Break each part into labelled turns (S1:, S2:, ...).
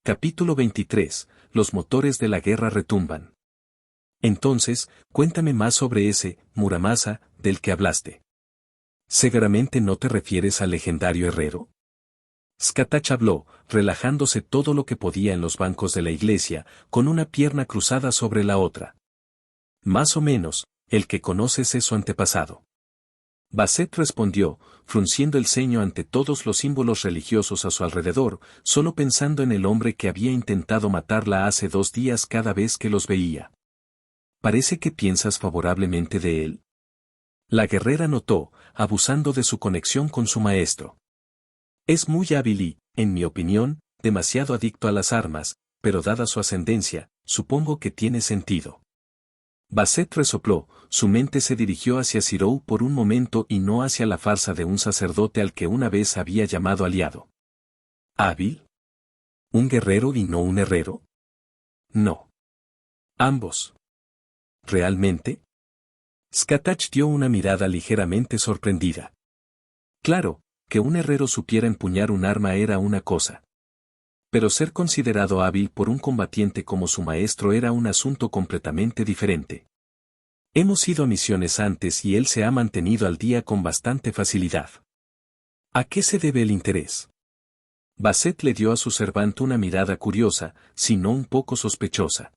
S1: Capítulo 23. Los motores de la guerra retumban. Entonces, cuéntame más sobre ese Muramasa del que hablaste. ¿Seguramente no te refieres al legendario herrero? Skatach habló, relajándose todo lo que podía en los bancos de la iglesia, con una pierna cruzada sobre la otra. Más o menos, el que conoces es su antepasado. Basset respondió, frunciendo el ceño ante todos los símbolos religiosos a su alrededor, solo pensando en el hombre que había intentado matarla hace 2 días cada vez que los veía. Parece que piensas favorablemente de él. La guerrera notó, abusando de su conexión con su maestro. Es muy hábil y, en mi opinión, demasiado adicto a las armas, pero dada su ascendencia, supongo que tiene sentido. Basset resopló, su mente se dirigió hacia Zirou por un momento y no hacia la farsa de un sacerdote al que una vez había llamado aliado. ¿Hábil? ¿Un guerrero y no un herrero? No. Ambos. ¿Realmente? Skatach dio una mirada ligeramente sorprendida. Claro, que un herrero supiera empuñar un arma era una cosa. Pero ser considerado hábil por un combatiente como su maestro era un asunto completamente diferente. Hemos ido a misiones antes y él se ha mantenido al día con bastante facilidad. ¿A qué se debe el interés? Basset le dio a su servante una mirada curiosa, si no un poco sospechosa.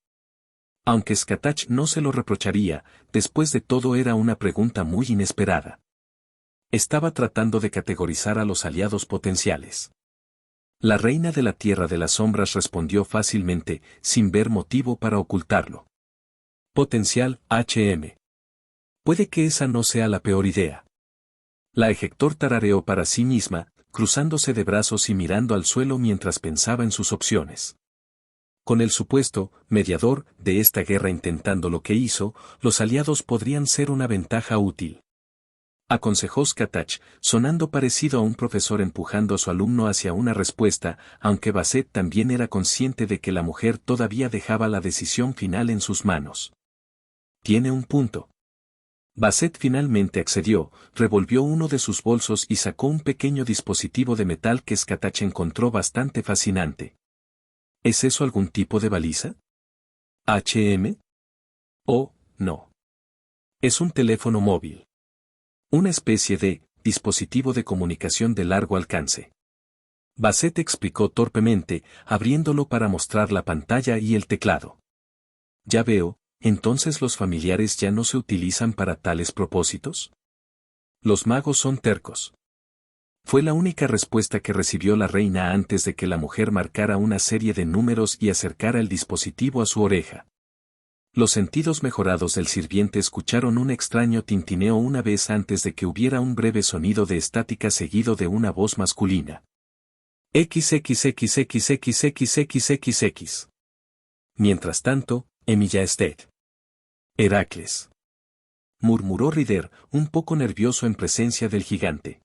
S1: Aunque Skatach no se lo reprocharía, después de todo era una pregunta muy inesperada. Estaba tratando de categorizar a los aliados potenciales. La reina de la Tierra de las Sombras respondió fácilmente, sin ver motivo para ocultarlo. Potencial, HM. Puede que esa no sea la peor idea. La ejector tarareó para sí misma, cruzándose de brazos y mirando al suelo mientras pensaba en sus opciones. Con el supuesto mediador de esta guerra intentando lo que hizo, los aliados podrían ser una ventaja útil. Aconsejó Skatach, sonando parecido a un profesor empujando a su alumno hacia una respuesta, aunque Basset también era consciente de que la mujer todavía dejaba la decisión final en sus manos. Tiene un punto. Basset finalmente accedió, revolvió uno de sus bolsos y sacó un pequeño dispositivo de metal que Skatach encontró bastante fascinante. ¿Es eso algún tipo de baliza? ¿HM? Oh, no. Es un teléfono móvil. Una especie de dispositivo de comunicación de largo alcance. Basset explicó torpemente, abriéndolo para mostrar la pantalla y el teclado. Ya veo, ¿entonces los familiares ya no se utilizan para tales propósitos? Los magos son tercos. Fue la única respuesta que recibió la reina antes de que la mujer marcara una serie de números y acercara el dispositivo a su oreja. Los sentidos mejorados del sirviente escucharon un extraño tintineo una vez antes de que hubiera un breve sonido de estática seguido de una voz masculina. XXXXXXXXX. Mientras tanto, Emilia Ested. Heracles. Murmuró Ryder, un poco nervioso en presencia del gigante.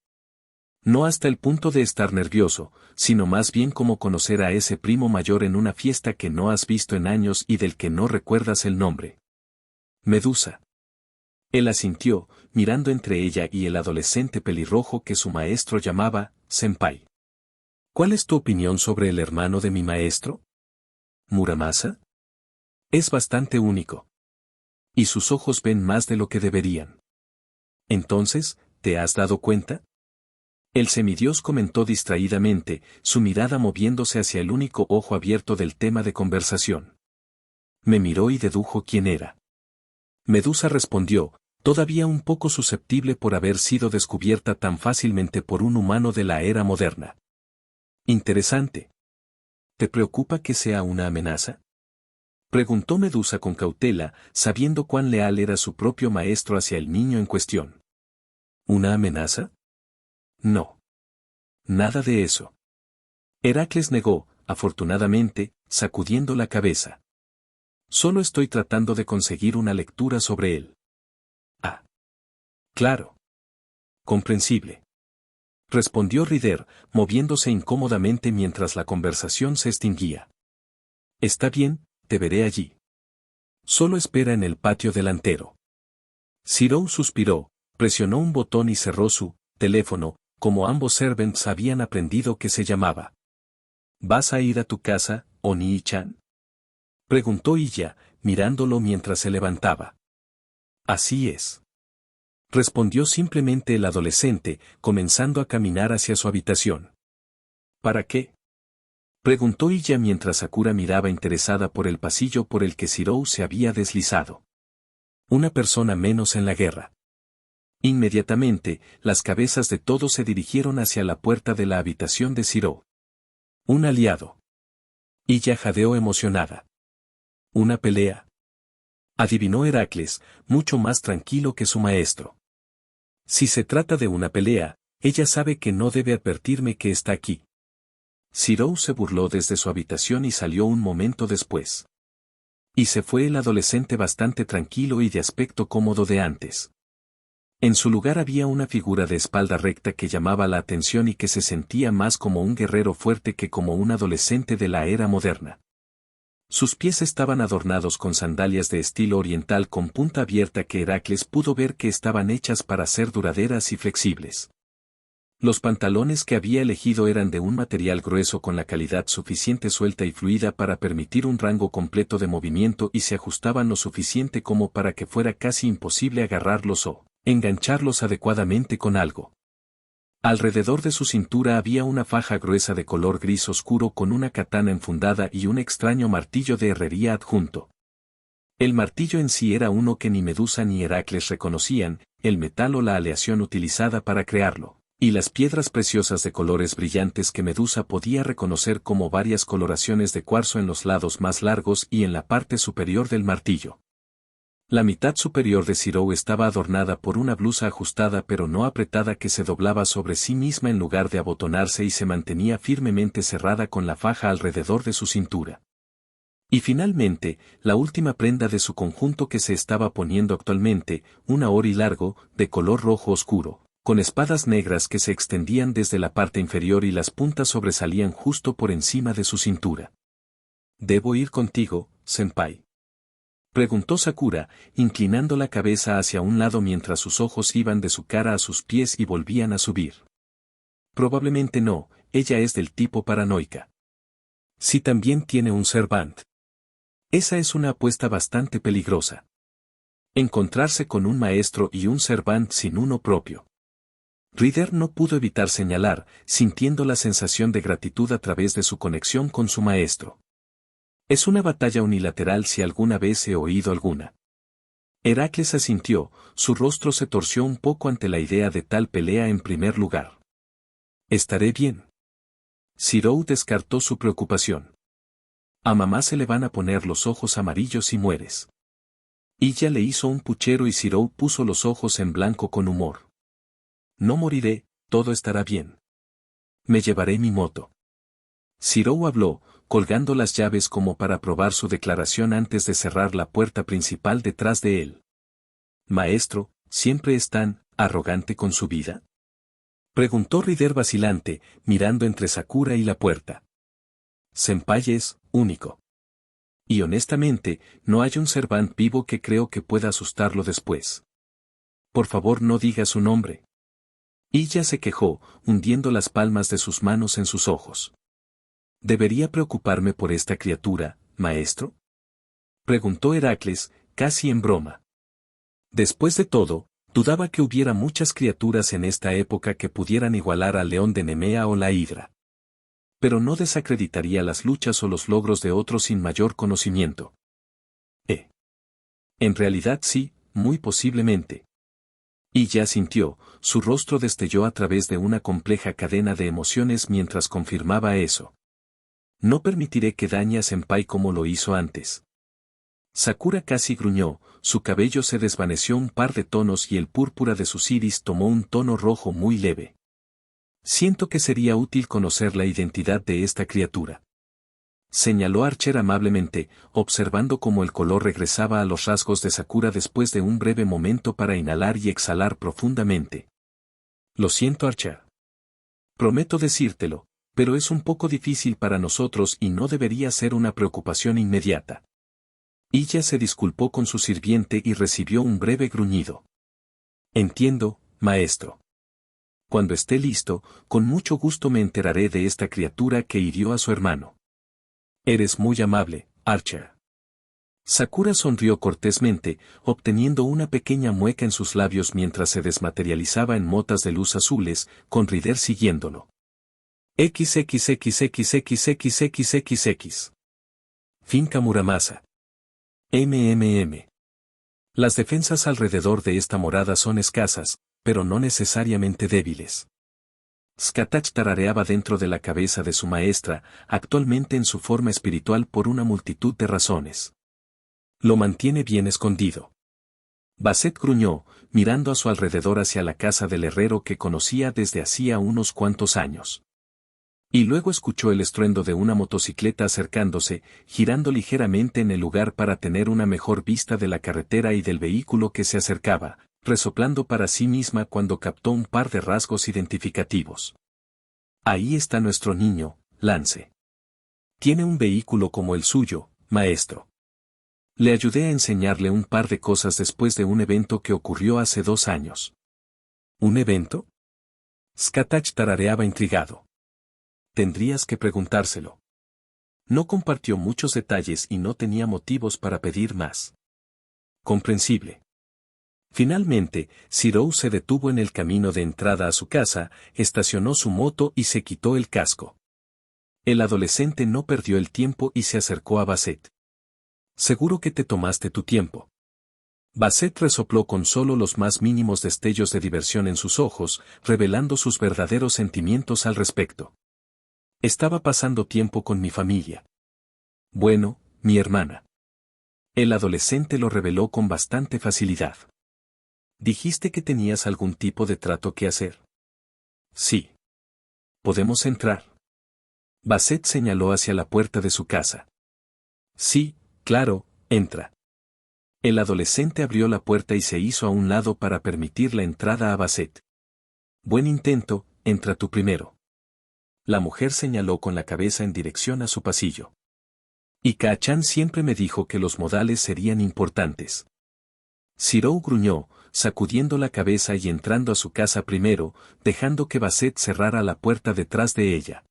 S1: No hasta el punto de estar nervioso, sino más bien como conocer a ese primo mayor en una fiesta que no has visto en años y del que no recuerdas el nombre. Medusa. Él asintió, mirando entre ella y el adolescente pelirrojo que su maestro llamaba Senpai. ¿Cuál es tu opinión sobre el hermano de mi maestro? ¿Muramasa? Es bastante único. Y sus ojos ven más de lo que deberían. Entonces, ¿te has dado cuenta? El semidios comentó distraídamente, su mirada moviéndose hacia el único ojo abierto del tema de conversación. Me miró y dedujo quién era. Medusa respondió, todavía un poco susceptible por haber sido descubierta tan fácilmente por un humano de la era moderna. Interesante. ¿Te preocupa que sea una amenaza? Preguntó Medusa con cautela, sabiendo cuán leal era su propio maestro hacia el niño en cuestión. ¿Una amenaza? No. Nada de eso. Heracles negó, afortunadamente, sacudiendo la cabeza. Solo estoy tratando de conseguir una lectura sobre él. Ah. Claro. Comprensible. Respondió Ryder, moviéndose incómodamente mientras la conversación se extinguía. Está bien, te veré allí. Solo espera en el patio delantero. Zirou suspiró, presionó un botón y cerró su teléfono, como ambos servants habían aprendido que se llamaba. ¿Vas a ir a tu casa, ¿Oni-chan? Preguntó Iya, mirándolo mientras se levantaba. Así es. Respondió simplemente el adolescente, comenzando a caminar hacia su habitación. ¿Para qué? Preguntó Iya mientras Sakura miraba interesada por el pasillo por el que Shirou se había deslizado. Una persona menos en la guerra. Inmediatamente, las cabezas de todos se dirigieron hacia la puerta de la habitación de Shirou. Un aliado. Iya jadeó emocionada. ¿Una pelea? Adivinó Heracles, mucho más tranquilo que su maestro. Si se trata de una pelea, ella sabe que no debe advertirme que está aquí. Shirou se burló desde su habitación y salió un momento después. Y se fue el adolescente bastante tranquilo y de aspecto cómodo de antes. En su lugar había una figura de espalda recta que llamaba la atención y que se sentía más como un guerrero fuerte que como un adolescente de la era moderna. Sus pies estaban adornados con sandalias de estilo oriental con punta abierta que Heracles pudo ver que estaban hechas para ser duraderas y flexibles. Los pantalones que había elegido eran de un material grueso con la calidad suficiente suelta y fluida para permitir un rango completo de movimiento y se ajustaban lo suficiente como para que fuera casi imposible agarrarlos o engancharlos adecuadamente con algo. Alrededor de su cintura había una faja gruesa de color gris oscuro con una katana enfundada y un extraño martillo de herrería adjunto. El martillo en sí era uno que ni Medusa ni Heracles reconocían, el metal o la aleación utilizada para crearlo, y las piedras preciosas de colores brillantes que Medusa podía reconocer como varias coloraciones de cuarzo en los lados más largos y en la parte superior del martillo. La mitad superior de Shirou estaba adornada por una blusa ajustada pero no apretada que se doblaba sobre sí misma en lugar de abotonarse y se mantenía firmemente cerrada con la faja alrededor de su cintura. Y finalmente, la última prenda de su conjunto que se estaba poniendo actualmente, un ori largo, de color rojo oscuro, con espadas negras que se extendían desde la parte inferior y las puntas sobresalían justo por encima de su cintura. ¿Debo ir contigo, senpai?, preguntó Sakura, inclinando la cabeza hacia un lado mientras sus ojos iban de su cara a sus pies y volvían a subir. Probablemente no, ella es del tipo paranoica. Sí, también tiene un servant. Esa es una apuesta bastante peligrosa. Encontrarse con un maestro y un servant sin uno propio. Ryder no pudo evitar señalar, sintiendo la sensación de gratitud a través de su conexión con su maestro. Es una batalla unilateral si alguna vez he oído alguna. Heracles asintió, su rostro se torció un poco ante la idea de tal pelea en primer lugar. Estaré bien. Shirou descartó su preocupación. A mamá se le van a poner los ojos amarillos si mueres. Iya le hizo un puchero y Shirou puso los ojos en blanco con humor. No moriré, todo estará bien. Me llevaré mi moto. Shirou habló, colgando las llaves como para probar su declaración antes de cerrar la puerta principal detrás de él. Maestro, ¿siempre es tan arrogante con su vida?, preguntó Ryder vacilante, mirando entre Sakura y la puerta. Senpai es único. Y honestamente, no hay un servant vivo que creo que pueda asustarlo después. Por favor, no diga su nombre. Iya se quejó, hundiendo las palmas de sus manos en sus ojos. ¿Debería preocuparme por esta criatura, maestro?, preguntó Heracles, casi en broma. Después de todo, dudaba que hubiera muchas criaturas en esta época que pudieran igualar al león de Nemea o la hidra. Pero no desacreditaría las luchas o los logros de otros sin mayor conocimiento. En realidad sí, muy posiblemente. Y ya sintió, su rostro destelló a través de una compleja cadena de emociones mientras confirmaba eso. No permitiré que dañe a Senpai como lo hizo antes. Sakura casi gruñó, su cabello se desvaneció un par de tonos y el púrpura de sus iris tomó un tono rojo muy leve. Siento que sería útil conocer la identidad de esta criatura, señaló Archer amablemente, observando cómo el color regresaba a los rasgos de Sakura después de un breve momento para inhalar y exhalar profundamente. Lo siento, Archer. Prometo decírtelo, pero es un poco difícil para nosotros y no debería ser una preocupación inmediata. Iya se disculpó con su sirviente y recibió un breve gruñido. Entiendo, maestro. Cuando esté listo, con mucho gusto me enteraré de esta criatura que hirió a su hermano. Eres muy amable, Archer. Sakura sonrió cortésmente, obteniendo una pequeña mueca en sus labios mientras se desmaterializaba en motas de luz azules, con Rider siguiéndolo. XXXXXXXXX. Finca Muramasa. MMM. Las defensas alrededor de esta morada son escasas, pero no necesariamente débiles. Skatach tarareaba dentro de la cabeza de su maestra, actualmente en su forma espiritual por una multitud de razones. Lo mantiene bien escondido. Basset gruñó, mirando a su alrededor hacia la casa del herrero que conocía desde hacía unos cuantos años. Y luego escuchó el estruendo de una motocicleta acercándose, girando ligeramente en el lugar para tener una mejor vista de la carretera y del vehículo que se acercaba, resoplando para sí misma cuando captó un par de rasgos identificativos. Ahí está nuestro niño, Lance. Tiene un vehículo como el suyo, maestro. Le ayudé a enseñarle un par de cosas después de un evento que ocurrió hace 2 años. ¿Un evento? Skatach tarareaba intrigado. Tendrías que preguntárselo. No compartió muchos detalles y no tenía motivos para pedir más. Comprensible. Finalmente, Zirou se detuvo en el camino de entrada a su casa, estacionó su moto y se quitó el casco. El adolescente no perdió el tiempo y se acercó a Basset. Seguro que te tomaste tu tiempo. Basset resopló con solo los más mínimos destellos de diversión en sus ojos, revelando sus verdaderos sentimientos al respecto. Estaba pasando tiempo con mi familia. Bueno, mi hermana. El adolescente lo reveló con bastante facilidad. ¿Dijiste que tenías algún tipo de trato que hacer? Sí. ¿Podemos entrar? Basset señaló hacia la puerta de su casa. Sí, claro, entra. El adolescente abrió la puerta y se hizo a un lado para permitir la entrada a Basset. Buen intento, entra tú primero. La mujer señaló con la cabeza en dirección a su pasillo. Y Ika-chan siempre me dijo que los modales serían importantes. Zirou gruñó, sacudiendo la cabeza y entrando a su casa primero, dejando que Basset cerrara la puerta detrás de ella.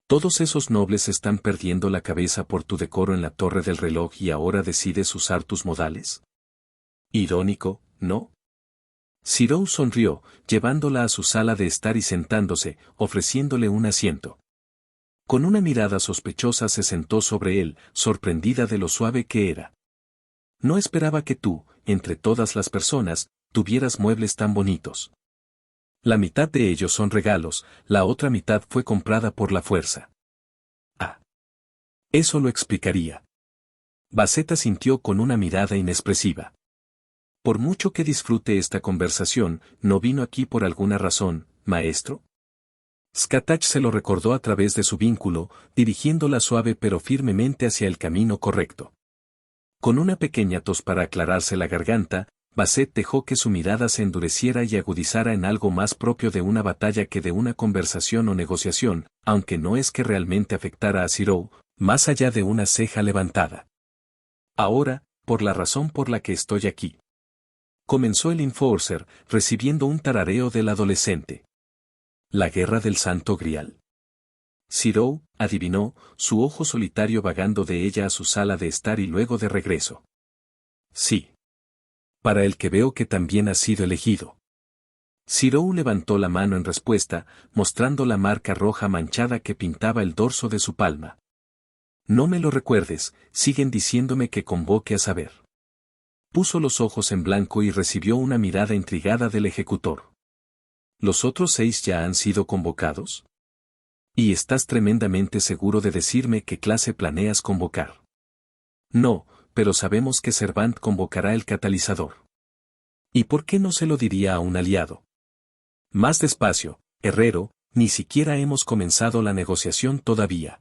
S1: Todos esos nobles están perdiendo la cabeza por tu decoro en la torre del reloj y ahora decides usar tus modales. Irónico, ¿no? Zirou sonrió, llevándola a su sala de estar y sentándose, ofreciéndole un asiento. Con una mirada sospechosa se sentó sobre él, sorprendida de lo suave que era. No esperaba que tú, entre todas las personas, tuvieras muebles tan bonitos. La mitad de ellos son regalos, la otra mitad fue comprada por la fuerza. Ah. Eso lo explicaría. Basset sintió con una mirada inexpresiva. Por mucho que disfrute esta conversación, ¿no vino aquí por alguna razón, maestro? Skatach se lo recordó a través de su vínculo, dirigiéndola suave pero firmemente hacia el camino correcto. Con una pequeña tos para aclararse la garganta, Basset dejó que su mirada se endureciera y agudizara en algo más propio de una batalla que de una conversación o negociación, aunque no es que realmente afectara a Zirou, más allá de una ceja levantada. Ahora, por la razón por la que estoy aquí. Comenzó el Enforcer, recibiendo un tarareo del adolescente. La guerra del Santo Grial. Zirou, adivinó, su ojo solitario vagando de ella a su sala de estar y luego de regreso. Sí. Para el que veo que también ha sido elegido. Zirou levantó la mano en respuesta, mostrando la marca roja manchada que pintaba el dorso de su palma. No me lo recuerdes, siguen diciéndome que convoque a saber. Puso los ojos en blanco y recibió una mirada intrigada del ejecutor. ¿Los otros 6 ya han sido convocados? ¿Y estás tremendamente seguro de decirme qué clase planeas convocar? No, pero sabemos que Servant convocará el catalizador. ¿Y por qué no se lo diría a un aliado? Más despacio, herrero, ni siquiera hemos comenzado la negociación todavía.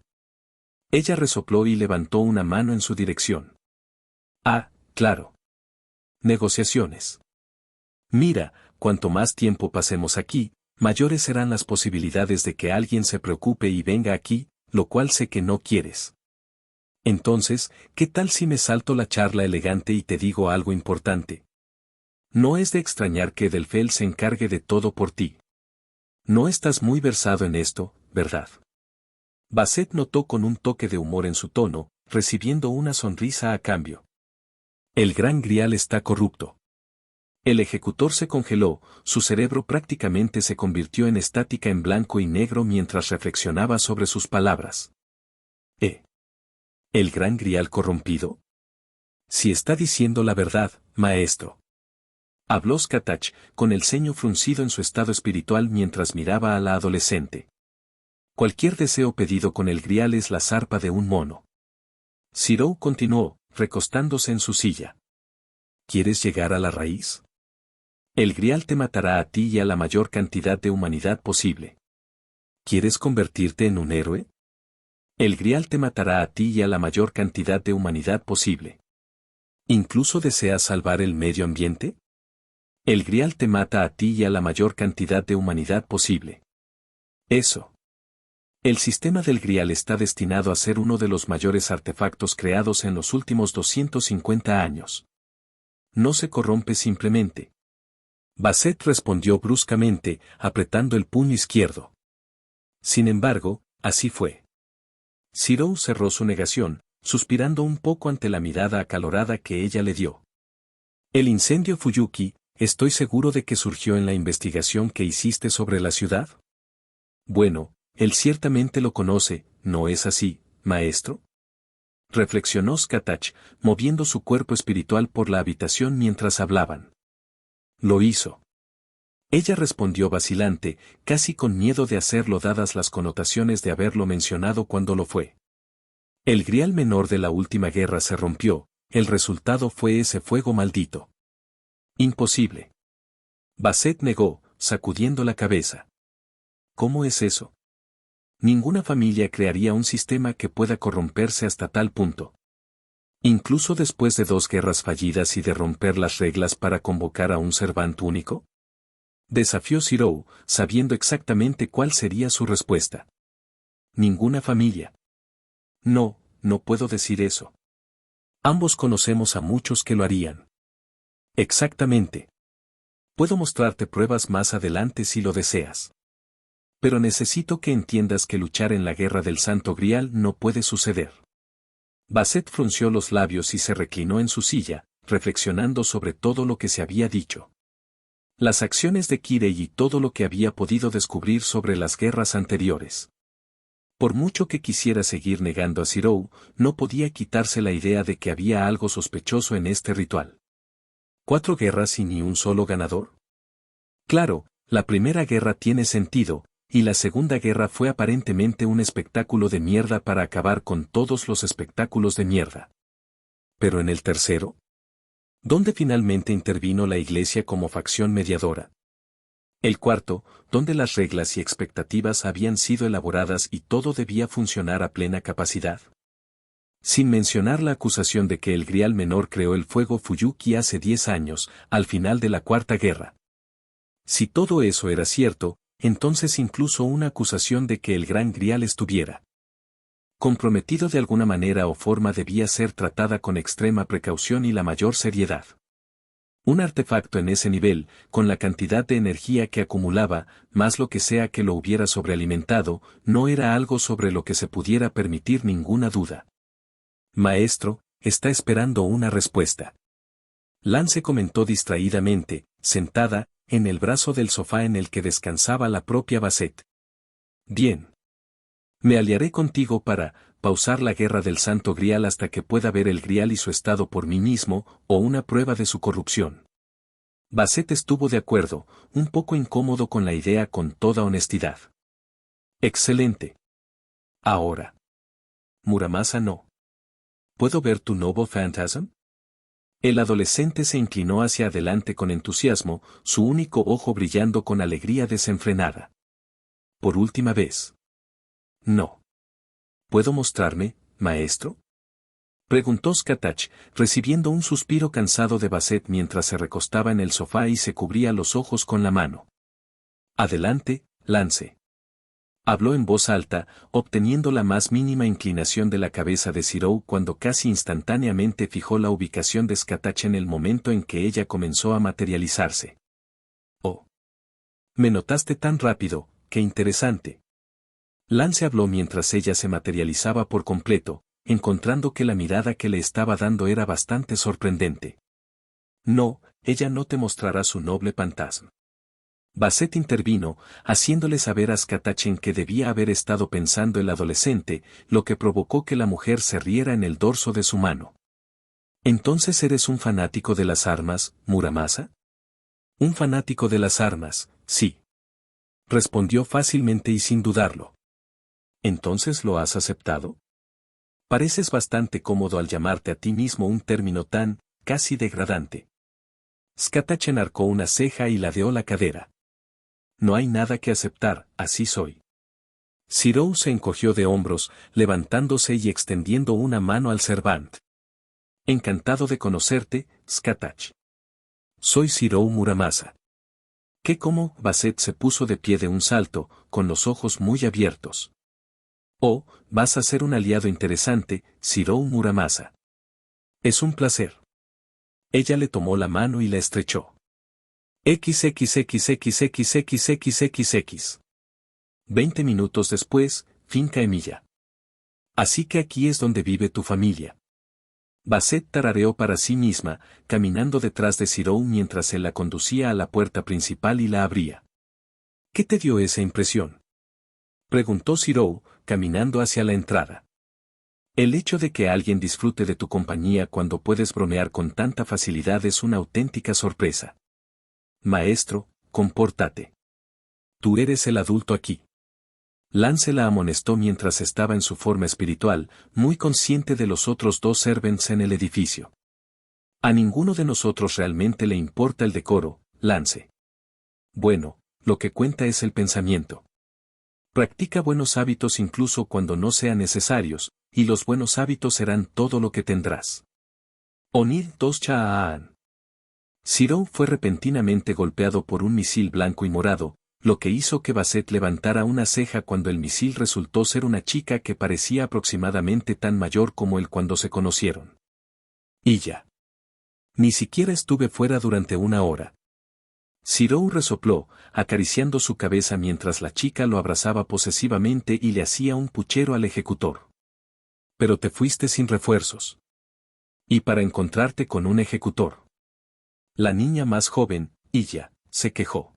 S1: Ella resopló y levantó una mano en su dirección. Ah, claro. Negociaciones. Mira, cuanto más tiempo pasemos aquí, mayores serán las posibilidades de que alguien se preocupe y venga aquí, lo cual sé que no quieres. Entonces, ¿qué tal si me salto la charla elegante y te digo algo importante? No es de extrañar que Delfel se encargue de todo por ti. No estás muy versado en esto, ¿verdad? Basset notó con un toque de humor en su tono, recibiendo una sonrisa a cambio. El gran grial está corrupto. El ejecutor se congeló, su cerebro prácticamente se convirtió en estática en blanco y negro mientras reflexionaba sobre sus palabras. ¿El gran grial corrompido? Si está diciendo la verdad, maestro. Habló Skatach, con el ceño fruncido en su estado espiritual mientras miraba a la adolescente. Cualquier deseo pedido con el grial es la zarpa de un mono. Zirou continuó, recostándose en su silla. ¿Quieres llegar a la raíz? El grial te matará a ti y a la mayor cantidad de humanidad posible. ¿Quieres convertirte en un héroe? El grial te matará a ti y a la mayor cantidad de humanidad posible. ¿Incluso deseas salvar el medio ambiente? El grial te mata a ti y a la mayor cantidad de humanidad posible. Eso. El sistema del grial está destinado a ser uno de los mayores artefactos creados en los últimos 250 años. No se corrompe simplemente. Basset respondió bruscamente, apretando el puño izquierdo. Sin embargo, así fue. Zirou cerró su negación, suspirando un poco ante la mirada acalorada que ella le dio. El incendio Fuyuki, estoy seguro de que surgió en la investigación que hiciste sobre la ciudad. Bueno, él ciertamente lo conoce, ¿no es así, maestro? Reflexionó Skatach, moviendo su cuerpo espiritual por la habitación mientras hablaban. Lo hizo. Ella respondió vacilante, casi con miedo de hacerlo dadas las connotaciones de haberlo mencionado cuando lo fue. El grial menor de la última guerra se rompió, el resultado fue ese fuego maldito. Imposible. Basset negó, sacudiendo la cabeza. ¿Cómo es eso? Ninguna familia crearía un sistema que pueda corromperse hasta tal punto. Incluso después de 2 guerras fallidas y de romper las reglas para convocar a un servante único. Desafió Zirou, sabiendo exactamente cuál sería su respuesta. Ninguna familia. No, no puedo decir eso. Ambos conocemos a muchos que lo harían. Exactamente. Puedo mostrarte pruebas más adelante si lo deseas. Pero necesito que entiendas que luchar en la guerra del Santo Grial no puede suceder. Basset frunció los labios y se reclinó en su silla, reflexionando sobre todo lo que se había dicho. Las acciones de Kirei y todo lo que había podido descubrir sobre las guerras anteriores. Por mucho que quisiera seguir negando a Zirou, no podía quitarse la idea de que había algo sospechoso en este ritual. 4 guerras y ni un solo ganador. Claro, la primera guerra tiene sentido, y la segunda guerra fue aparentemente un espectáculo de mierda para acabar con todos los espectáculos de mierda. Pero en el tercero, ¿dónde finalmente intervino la Iglesia como facción mediadora? El cuarto, donde las reglas y expectativas habían sido elaboradas y todo debía funcionar a plena capacidad. Sin mencionar la acusación de que el grial menor creó el fuego Fuyuki hace 10 años, al final de la Cuarta Guerra. Si todo eso era cierto, entonces incluso una acusación de que el gran grial estuviera comprometido de alguna manera o forma debía ser tratada con extrema precaución y la mayor seriedad. Un artefacto en ese nivel, con la cantidad de energía que acumulaba, más lo que sea que lo hubiera sobrealimentado, no era algo sobre lo que se pudiera permitir ninguna duda. Maestro, está esperando una respuesta. Lance comentó distraídamente, sentada, en el brazo del sofá en el que descansaba la propia Basset. Bien. Me aliaré contigo para pausar la guerra del Santo Grial hasta que pueda ver el Grial y su estado por mí mismo, o una prueba de su corrupción. Basset estuvo de acuerdo, un poco incómodo con la idea con toda honestidad. Excelente. Ahora. Muramasa no. ¿Puedo ver tu Noble Phantasm? El adolescente se inclinó hacia adelante con entusiasmo, su único ojo brillando con alegría desenfrenada. Por última vez. No. ¿Puedo mostrarme, maestro? Preguntó Skatach, recibiendo un suspiro cansado de Basset mientras se recostaba en el sofá y se cubría los ojos con la mano. Adelante, Lance. Habló en voz alta, obteniendo la más mínima inclinación de la cabeza de Zirou cuando casi instantáneamente fijó la ubicación de Skatach en el momento en que ella comenzó a materializarse. Oh. Me notaste tan rápido, qué interesante. Lance habló mientras ella se materializaba por completo, encontrando que la mirada que le estaba dando era bastante sorprendente. No, ella no te mostrará su noble fantasma. Basset intervino, haciéndole saber a Skatach en que debía haber estado pensando el adolescente, lo que provocó que la mujer se riera en el dorso de su mano. ¿Entonces eres un fanático de las armas, Muramasa? Un fanático de las armas, sí. Respondió fácilmente y sin dudarlo. ¿Entonces lo has aceptado? Pareces bastante cómodo al llamarte a ti mismo un término tan, casi degradante. Skatach enarcó una ceja y ladeó la cadera. No hay nada que aceptar, así soy. Zirou se encogió de hombros, levantándose y extendiendo una mano al Servant. Encantado de conocerte, Skatach. Soy Zirou Muramasa. ¿Qué cómo? Basset se puso de pie de un salto, con los ojos muy abiertos. Oh, vas a ser un aliado interesante, Zirou Muramasa. Es un placer. Ella le tomó la mano y la estrechó. XXXXXXXXX. 20 minutos después, finca Emilia. Así que aquí es donde vive tu familia. Basset tarareó para sí misma, caminando detrás de Zirou mientras él la conducía a la puerta principal y la abría. ¿Qué te dio esa impresión? Preguntó Zirou, caminando hacia la entrada. El hecho de que alguien disfrute de tu compañía cuando puedes bromear con tanta facilidad es una auténtica sorpresa. Maestro, compórtate. Tú eres el adulto aquí. Lance la amonestó mientras estaba en su forma espiritual, muy consciente de los otros dos servants en el edificio. A ninguno de nosotros realmente le importa el decoro, Lance. Bueno, lo que cuenta es el pensamiento. Practica buenos hábitos incluso cuando no sean necesarios, y los buenos hábitos serán todo lo que tendrás. Onid dos Chaaan. Zirou fue repentinamente golpeado por un misil blanco y morado, lo que hizo que Basset levantara una ceja cuando el misil resultó ser una chica que parecía aproximadamente tan mayor como él cuando se conocieron. Y ya. Ni siquiera estuve fuera durante una hora. Zirou resopló, acariciando su cabeza mientras la chica lo abrazaba posesivamente y le hacía un puchero al ejecutor. Pero te fuiste sin refuerzos. Y para encontrarte con un ejecutor. La niña más joven, Iya, se quejó.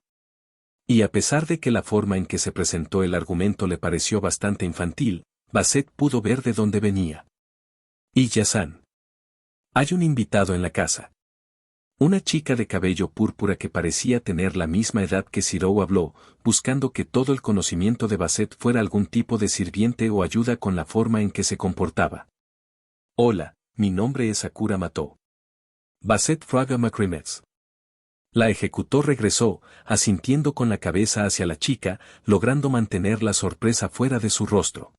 S1: Y a pesar de que la forma en que se presentó el argumento le pareció bastante infantil, Basset pudo ver de dónde venía. Iya-san. Hay un invitado en la casa. Una chica de cabello púrpura que parecía tener la misma edad que Zirou habló, buscando que todo el conocimiento de Basset fuera algún tipo de sirviente o ayuda con la forma en que se comportaba. Hola, mi nombre es Sakura Mato. Basset Fraga Macrimets. La ejecutó regresó, asintiendo con la cabeza hacia la chica, logrando mantener la sorpresa fuera de su rostro.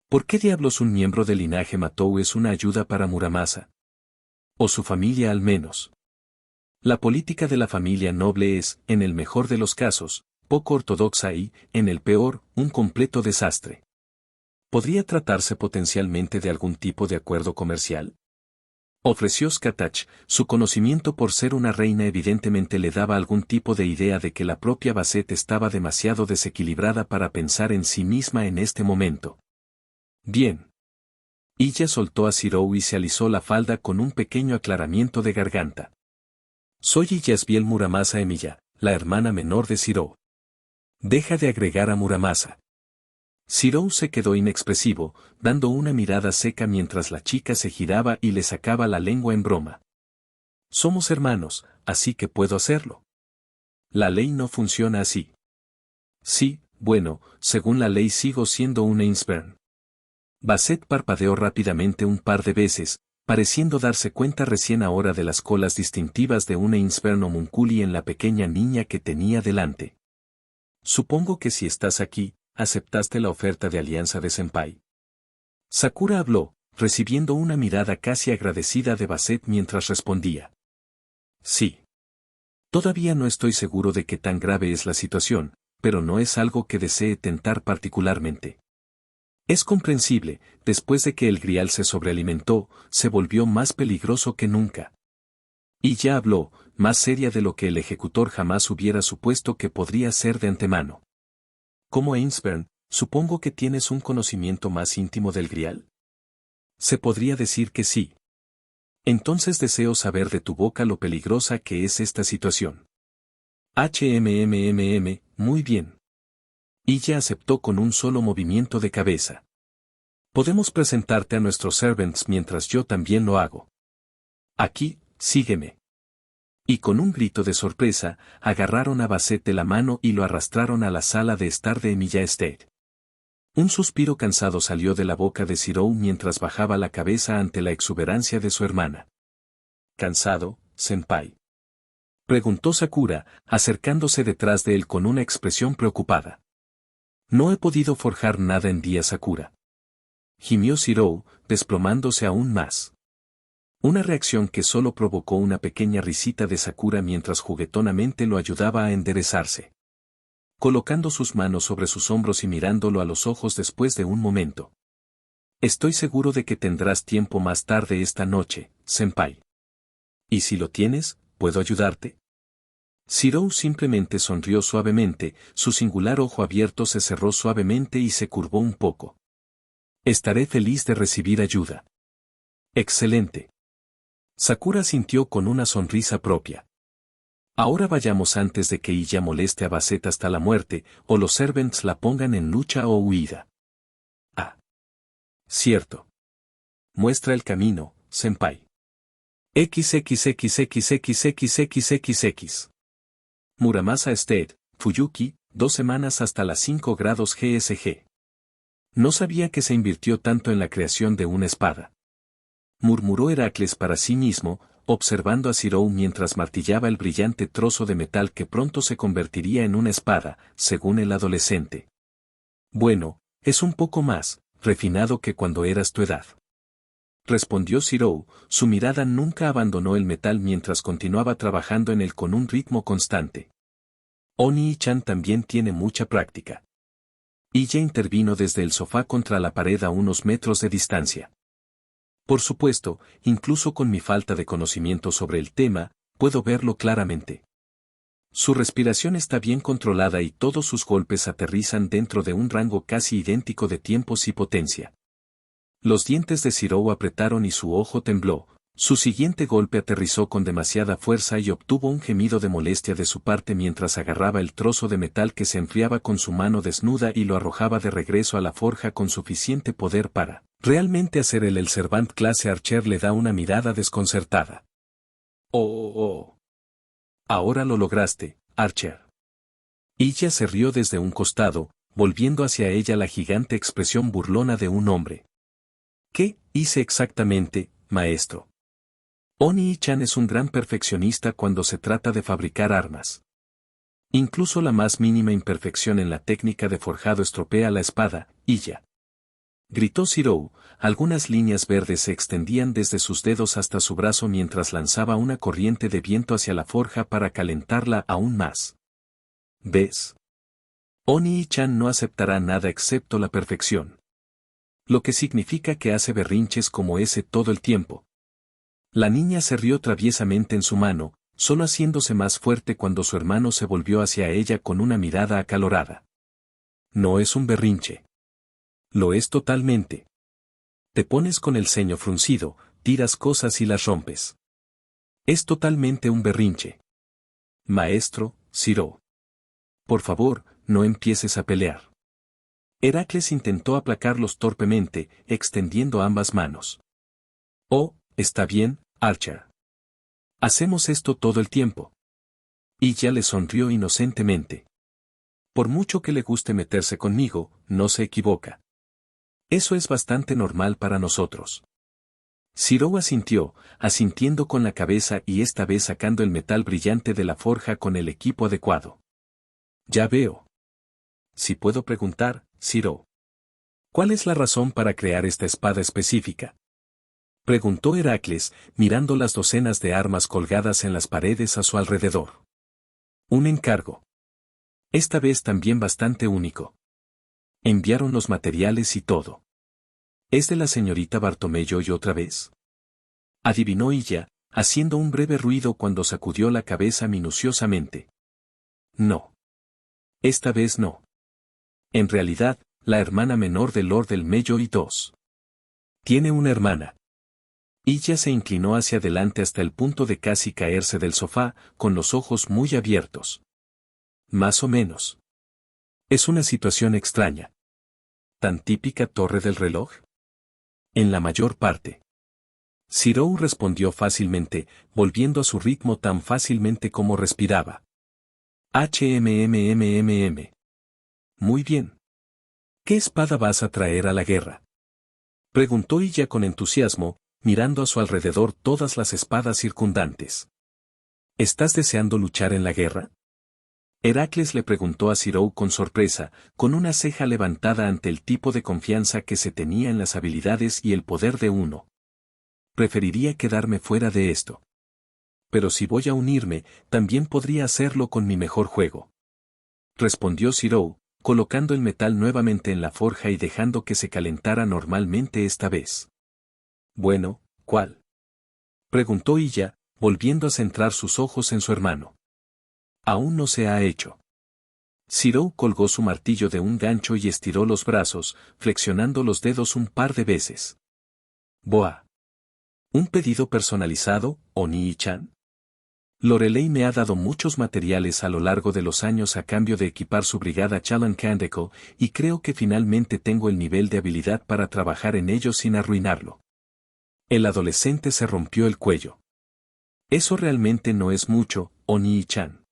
S1: ¿Por qué diablos un miembro del linaje Matou es una ayuda para Muramasa? O su familia al menos. La política de la familia noble es, en el mejor de los casos, poco ortodoxa y, en el peor, un completo desastre. ¿Podría tratarse potencialmente de algún tipo de acuerdo comercial? Ofreció Skatach, su conocimiento por ser una reina evidentemente le daba algún tipo de idea de que la propia Basset estaba demasiado desequilibrada para pensar en sí misma en este momento. Bien. Ella soltó a Zirou y se alisó la falda con un pequeño aclaramiento de garganta. Soy Yasbiel Muramasa Emilia, la hermana menor de Zirou. Deja de agregar a Muramasa. Zirou se quedó inexpresivo, dando una mirada seca mientras la chica se giraba y le sacaba la lengua en broma. Somos hermanos, así que puedo hacerlo. La ley no funciona así. Sí, bueno, según la ley sigo siendo un Ainsburn. Basset parpadeó rápidamente un par de veces, pareciendo darse cuenta recién ahora de las colas distintivas de un Ainsburn homunculi en la pequeña niña que tenía delante. Supongo que si estás aquí, ¿aceptaste la oferta de alianza de Senpai? Sakura habló, recibiendo una mirada casi agradecida de Basset mientras respondía. Sí. Todavía no estoy seguro de qué tan grave es la situación, pero no es algo que desee tentar particularmente. Es comprensible, después de que el grial se sobrealimentó, se volvió más peligroso que nunca. Y ya habló, más seria de lo que el ejecutor jamás hubiera supuesto que podría ser de antemano. Como Ainsburn, Supongo que tienes un conocimiento más íntimo del grial. Se podría decir que sí. Entonces deseo saber de tu boca lo peligrosa que es esta situación. Muy bien. Ella aceptó con un solo movimiento de cabeza. Podemos presentarte a nuestros servants mientras yo también lo hago. Aquí, sígueme. Y con un grito de sorpresa, agarraron a Basset de la mano y lo arrastraron a la sala de estar de Emilia Estate. Un suspiro cansado salió de la boca de Zirou mientras bajaba la cabeza ante la exuberancia de su hermana. ¿Cansado, senpai?, preguntó Sakura, acercándose detrás de él con una expresión preocupada. No he podido forjar nada en día, Sakura. Gimió Zirou, desplomándose aún más. Una reacción que solo provocó una pequeña risita de Sakura mientras juguetonamente lo ayudaba a enderezarse. Colocando sus manos sobre sus hombros y mirándolo a los ojos después de un momento. Estoy seguro de que tendrás tiempo más tarde esta noche, senpai. ¿Y si lo tienes, puedo ayudarte? Zirou simplemente sonrió suavemente, su singular ojo abierto se cerró suavemente y se curvó un poco. Estaré feliz de recibir ayuda. Excelente. Sakura sintió con una sonrisa propia. Ahora vayamos antes de que ella moleste a Basset hasta la muerte, o los servants la pongan en lucha o huida. Ah. Cierto. Muestra el camino, senpai. XXXXXXXX. Muramasa Estate, Fuyuki, 2 semanas hasta las 5 grados GSG. No sabía que se invirtió tanto en la creación de una espada. Murmuró Heracles para sí mismo, observando a Zirou mientras martillaba el brillante trozo de metal que pronto se convertiría en una espada, según el adolescente. Bueno, es un poco más refinado que cuando eras tu edad. Respondió Zirou, su mirada nunca abandonó el metal mientras continuaba trabajando en él con un ritmo constante. Oni-chan también tiene mucha práctica. Ella intervino desde el sofá contra la pared a unos metros de distancia. Por supuesto, incluso con mi falta de conocimiento sobre el tema, puedo verlo claramente. Su respiración está bien controlada y todos sus golpes aterrizan dentro de un rango casi idéntico de tiempos y potencia. Los dientes de Zirou apretaron y su ojo tembló. Su siguiente golpe aterrizó con demasiada fuerza y obtuvo un gemido de molestia de su parte mientras agarraba el trozo de metal que se enfriaba con su mano desnuda y lo arrojaba de regreso a la forja con suficiente poder para realmente hacer el Servant clase Archer. Le da una mirada desconcertada. Oh. Ahora lo lograste, Archer. Ella se rió desde un costado, volviendo hacia ella la gigante expresión burlona de un hombre. ¿Qué hice exactamente, maestro? Oni-chan es un gran perfeccionista cuando se trata de fabricar armas. Incluso la más mínima imperfección en la técnica de forjado estropea la espada, y ya. Gritó Zirou, algunas líneas verdes se extendían desde sus dedos hasta su brazo mientras lanzaba una corriente de viento hacia la forja para calentarla aún más. ¿Ves? Oni-chan no aceptará nada excepto la perfección. Lo que significa que hace berrinches como ese todo el tiempo. La niña se rió traviesamente en su mano, solo haciéndose más fuerte cuando su hermano se volvió hacia ella con una mirada acalorada. No es un berrinche. Lo es totalmente. Te pones con el ceño fruncido, tiras cosas y las rompes. Es totalmente un berrinche. Maestro, Zirou. Por favor, no empieces a pelear. Heracles intentó aplacarlos torpemente, extendiendo ambas manos. Oh, está bien, Archer. Hacemos esto todo el tiempo. Y ya le sonrió inocentemente. Por mucho que le guste meterse conmigo, no se equivoca. Eso es bastante normal para nosotros. Zirou asintió, asintiendo con la cabeza y esta vez sacando el metal brillante de la forja con el equipo adecuado. Ya veo. Si puedo preguntar, Zirou. ¿Cuál es la razón para crear esta espada específica? Preguntó Heracles, mirando las docenas de armas colgadas en las paredes a su alrededor. Un encargo. Esta vez también bastante único. Enviaron los materiales y todo. ¿Es de la señorita Bartomeu y otra vez? Adivinó ella, haciendo un breve ruido cuando sacudió la cabeza minuciosamente. No. Esta vez no. En realidad, la hermana menor de Lord del Mello y II. Tiene una hermana. Ella se inclinó hacia adelante hasta el punto de casi caerse del sofá, con los ojos muy abiertos. Más o menos. Es una situación extraña. ¿Tan típica torre del reloj? En la mayor parte. Zirou respondió fácilmente, volviendo a su ritmo tan fácilmente como respiraba. HMMMMM. Muy bien. ¿Qué espada vas a traer a la guerra? Preguntó ella con entusiasmo, mirando a su alrededor todas las espadas circundantes. ¿Estás deseando luchar en la guerra? Heracles le preguntó a Zirou con sorpresa, con una ceja levantada ante el tipo de confianza que se tenía en las habilidades y el poder de uno. Preferiría quedarme fuera de esto. Pero si voy a unirme, también podría hacerlo con mi mejor juego. Respondió Zirou, colocando el metal nuevamente en la forja y dejando que se calentara normalmente esta vez. Bueno, ¿cuál? Preguntó ella, volviendo a centrar sus ojos en su hermano. Aún no se ha hecho. Zirou colgó su martillo de un gancho y estiró los brazos, flexionando los dedos un par de veces. Boa. ¿Un pedido personalizado, Oni-chan? Lorelei me ha dado muchos materiales a lo largo de los años a cambio de equipar su brigada Chalan Kandeco, y creo que finalmente tengo el nivel de habilidad para trabajar en ello sin arruinarlo. El adolescente se rompió el cuello. Eso realmente no es mucho, Oni-chan.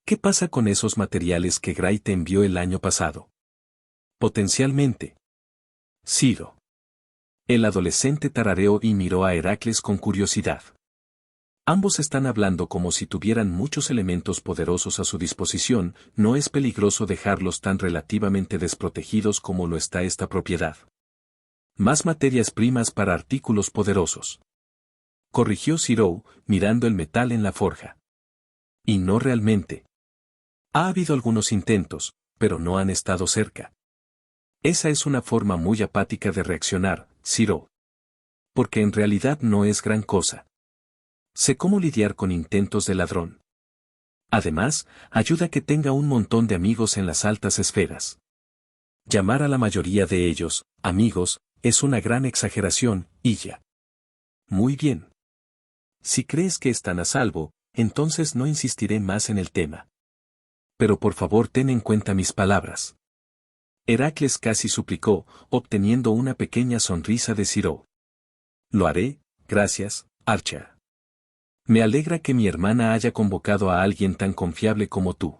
S1: ¿Qué pasa con esos materiales que Gray te envió el año pasado? Potencialmente. Ciro. El adolescente tarareó y miró a Heracles con curiosidad. Ambos están hablando como si tuvieran muchos elementos poderosos a su disposición, no es peligroso dejarlos tan relativamente desprotegidos como lo está esta propiedad. Más materias primas para artículos poderosos. Corrigió Zirou, mirando el metal en la forja. Y no realmente. Ha habido algunos intentos, pero no han estado cerca. Esa es una forma muy apática de reaccionar, Zirou. Porque en realidad no es gran cosa. Sé cómo lidiar con intentos de ladrón. Además, ayuda a que tenga un montón de amigos en las altas esferas. Llamar a la mayoría de ellos, amigos, es una gran exageración, y ya. Muy bien. Si crees que están a salvo, entonces no insistiré más en el tema. Pero por favor ten en cuenta mis palabras. Heracles casi suplicó, obteniendo una pequeña sonrisa de Zirou. Lo haré, gracias, Archer. Me alegra que mi hermana haya convocado a alguien tan confiable como tú.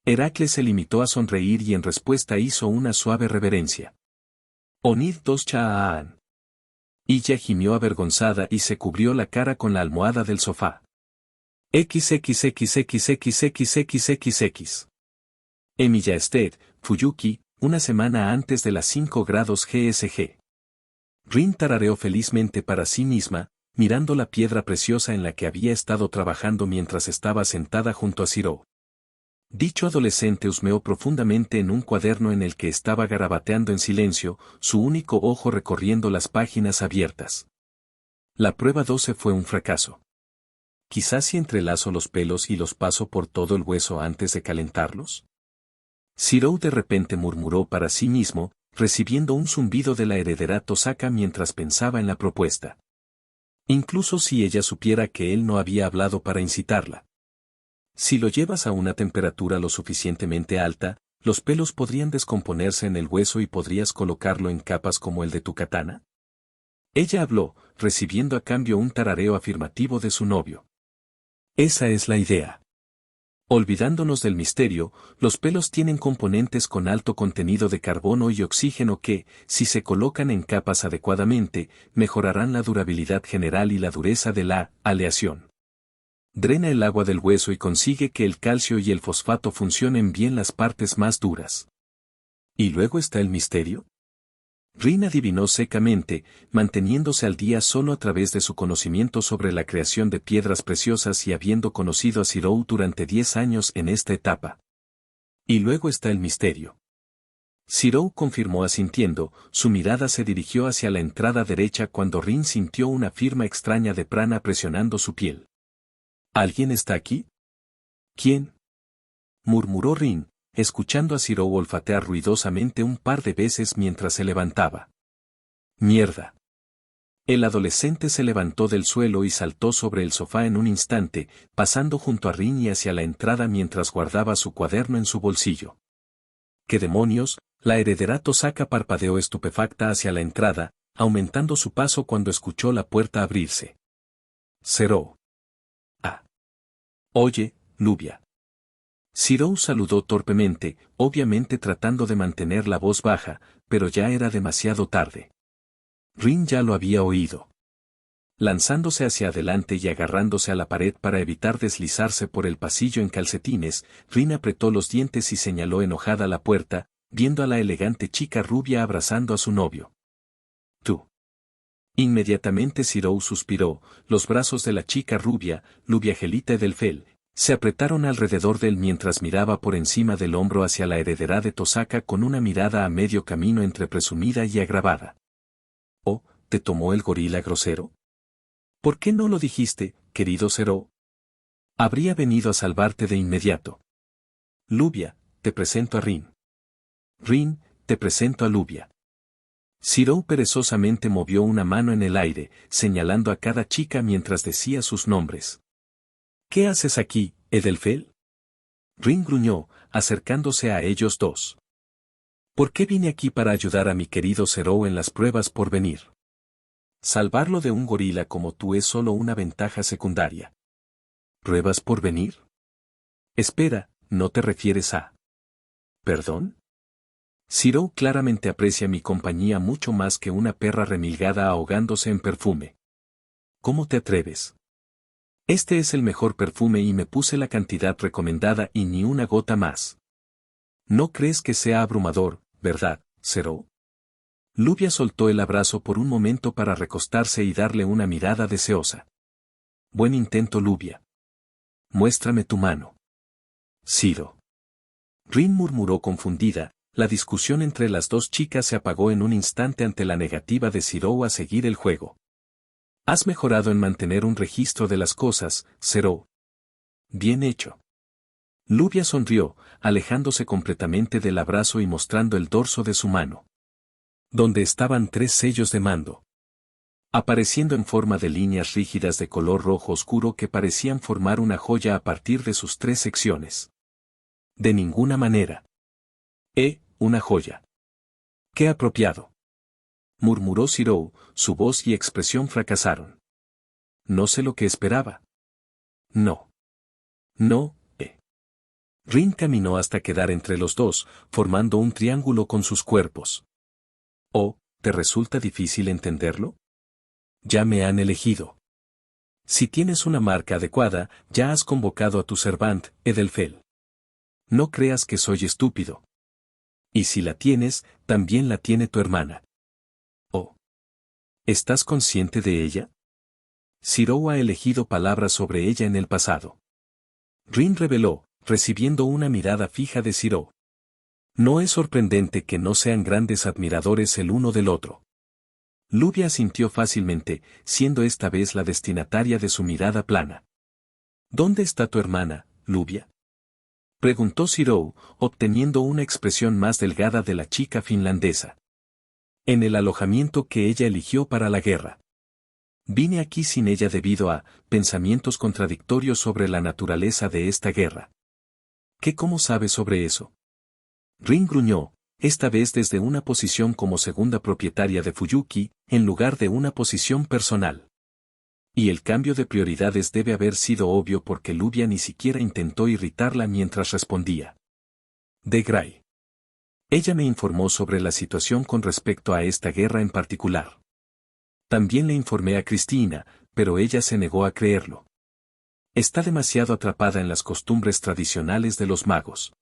S1: Heracles se limitó a sonreír y en respuesta hizo una suave reverencia. Onid dos Chaaan. Ella gimió avergonzada y se cubrió la cara con la almohada del sofá. XXXXXXXXX. Emilia Ested, Fuyuki, una semana antes de las 5 grados GSG. Rin tarareó felizmente para sí misma, mirando la piedra preciosa en la que había estado trabajando mientras estaba sentada junto a Zirou. Dicho adolescente husmeó profundamente en un cuaderno en el que estaba garabateando en silencio, su único ojo recorriendo las páginas abiertas. La prueba 12 fue un fracaso. Quizás si entrelazo los pelos y los paso por todo el hueso antes de calentarlos. Zirou de repente murmuró para sí mismo, recibiendo un zumbido de la heredera Tosaka mientras pensaba en la propuesta. Incluso si ella supiera que él no había hablado para incitarla. Si lo llevas a una temperatura lo suficientemente alta, los pelos podrían descomponerse en el hueso y podrías colocarlo en capas como el de tu katana. Ella habló, recibiendo a cambio un tarareo afirmativo de su novio. Esa es la idea. Olvidándonos del misterio, los pelos tienen componentes con alto contenido de carbono y oxígeno que, si se colocan en capas adecuadamente, mejorarán la durabilidad general y la dureza de la aleación. Drena el agua del hueso y consigue que el calcio y el fosfato funcionen bien las partes más duras. ¿Y luego está el misterio? Rin adivinó secamente, manteniéndose al día solo a través de su conocimiento sobre la creación de piedras preciosas y habiendo conocido a Zirou durante 10 años en esta etapa. Y luego está el misterio. Zirou confirmó asintiendo, su mirada se dirigió hacia la entrada derecha cuando Rin sintió una firma extraña de prana presionando su piel. ¿Alguien está aquí? ¿Quién? Murmuró Rin, escuchando a Zirou olfatear ruidosamente un par de veces mientras se levantaba. ¡Mierda! El adolescente se levantó del suelo y saltó sobre el sofá en un instante, pasando junto a Rin y hacia la entrada mientras guardaba su cuaderno en su bolsillo. ¿Qué demonios? La heredera Tosaka parpadeó estupefacta hacia la entrada, aumentando su paso cuando escuchó la puerta abrirse. Zirou. Ah. Oye, Lubia. Zirou saludó torpemente, obviamente tratando de mantener la voz baja, pero ya era demasiado tarde. Rin ya lo había oído. Lanzándose hacia adelante y agarrándose a la pared para evitar deslizarse por el pasillo en calcetines, Rin apretó los dientes y señaló enojada la puerta, viendo a la elegante chica rubia abrazando a su novio. Tú. Inmediatamente Zirou suspiró, los brazos de la chica rubia, Lubiagelita Edelfelt, se apretaron alrededor de él mientras miraba por encima del hombro hacia la heredera de Tosaka con una mirada a medio camino entre presumida y agravada. ¿Oh, te tomó el gorila grosero? ¿Por qué no lo dijiste, querido Zirou? Habría venido a salvarte de inmediato. Lubia, te presento a Rin. Rin, te presento a Lubia. Zirou perezosamente movió una mano en el aire, señalando a cada chica mientras decía sus nombres. ¿Qué haces aquí, Edelfelt? Rin gruñó, acercándose a ellos dos. ¿Por qué vine aquí para ayudar a mi querido Zirou en las pruebas por venir? Salvarlo de un gorila como tú es solo una ventaja secundaria. ¿Pruebas por venir? Espera, ¿no te refieres a... ¿Perdón? Zirou claramente aprecia mi compañía mucho más que una perra remilgada ahogándose en perfume. ¿Cómo te atreves? Este es el mejor perfume y me puse la cantidad recomendada y ni una gota más. ¿No crees que sea abrumador, verdad, Zirou? Lubia soltó el abrazo por un momento para recostarse y darle una mirada deseosa. Buen intento, Lubia. Muéstrame tu mano. Ziro. Rin murmuró confundida, la discusión entre las dos chicas se apagó en un instante ante la negativa de Zirou a seguir el juego. Has mejorado en mantener un registro de las cosas, Zirou. Bien hecho. Lubia sonrió, alejándose completamente del abrazo y mostrando el dorso de su mano, donde estaban 3 sellos de mando, apareciendo en forma de líneas rígidas de color rojo oscuro que parecían formar una joya a partir de sus 3 secciones. De ninguna manera. Una joya. ¡Qué apropiado! Murmuró Zirou, su voz y expresión fracasaron. No sé lo que esperaba. No. No, Rin caminó hasta quedar entre los dos, formando un triángulo con sus cuerpos. ¿Oh, te resulta difícil entenderlo? Ya me han elegido. Si tienes una marca adecuada, ya has convocado a tu servant, Edelfelt. No creas que soy estúpido. Y si la tienes, también la tiene tu hermana. Oh. ¿Estás consciente de ella? Zirou ha elegido palabras sobre ella en el pasado. Rin reveló, recibiendo una mirada fija de Zirou. No es sorprendente que no sean grandes admiradores el uno del otro. Lubia asintió fácilmente, siendo esta vez la destinataria de su mirada plana. ¿Dónde está tu hermana, Lubia? Preguntó Zirou, obteniendo una expresión más delgada de la chica finlandesa. En el alojamiento que ella eligió para la guerra. Vine aquí sin ella debido a pensamientos contradictorios sobre la naturaleza de esta guerra. ¿Cómo sabes sobre eso? Rin gruñó, esta vez desde una posición como segunda propietaria de Fuyuki, en lugar de una posición personal. Y el cambio de prioridades debe haber sido obvio porque Lubia ni siquiera intentó irritarla mientras respondía. De Gray. Ella me informó sobre la situación con respecto a esta guerra en particular. También le informé a Cristina, pero ella se negó a creerlo. Está demasiado atrapada en las costumbres tradicionales de los magos.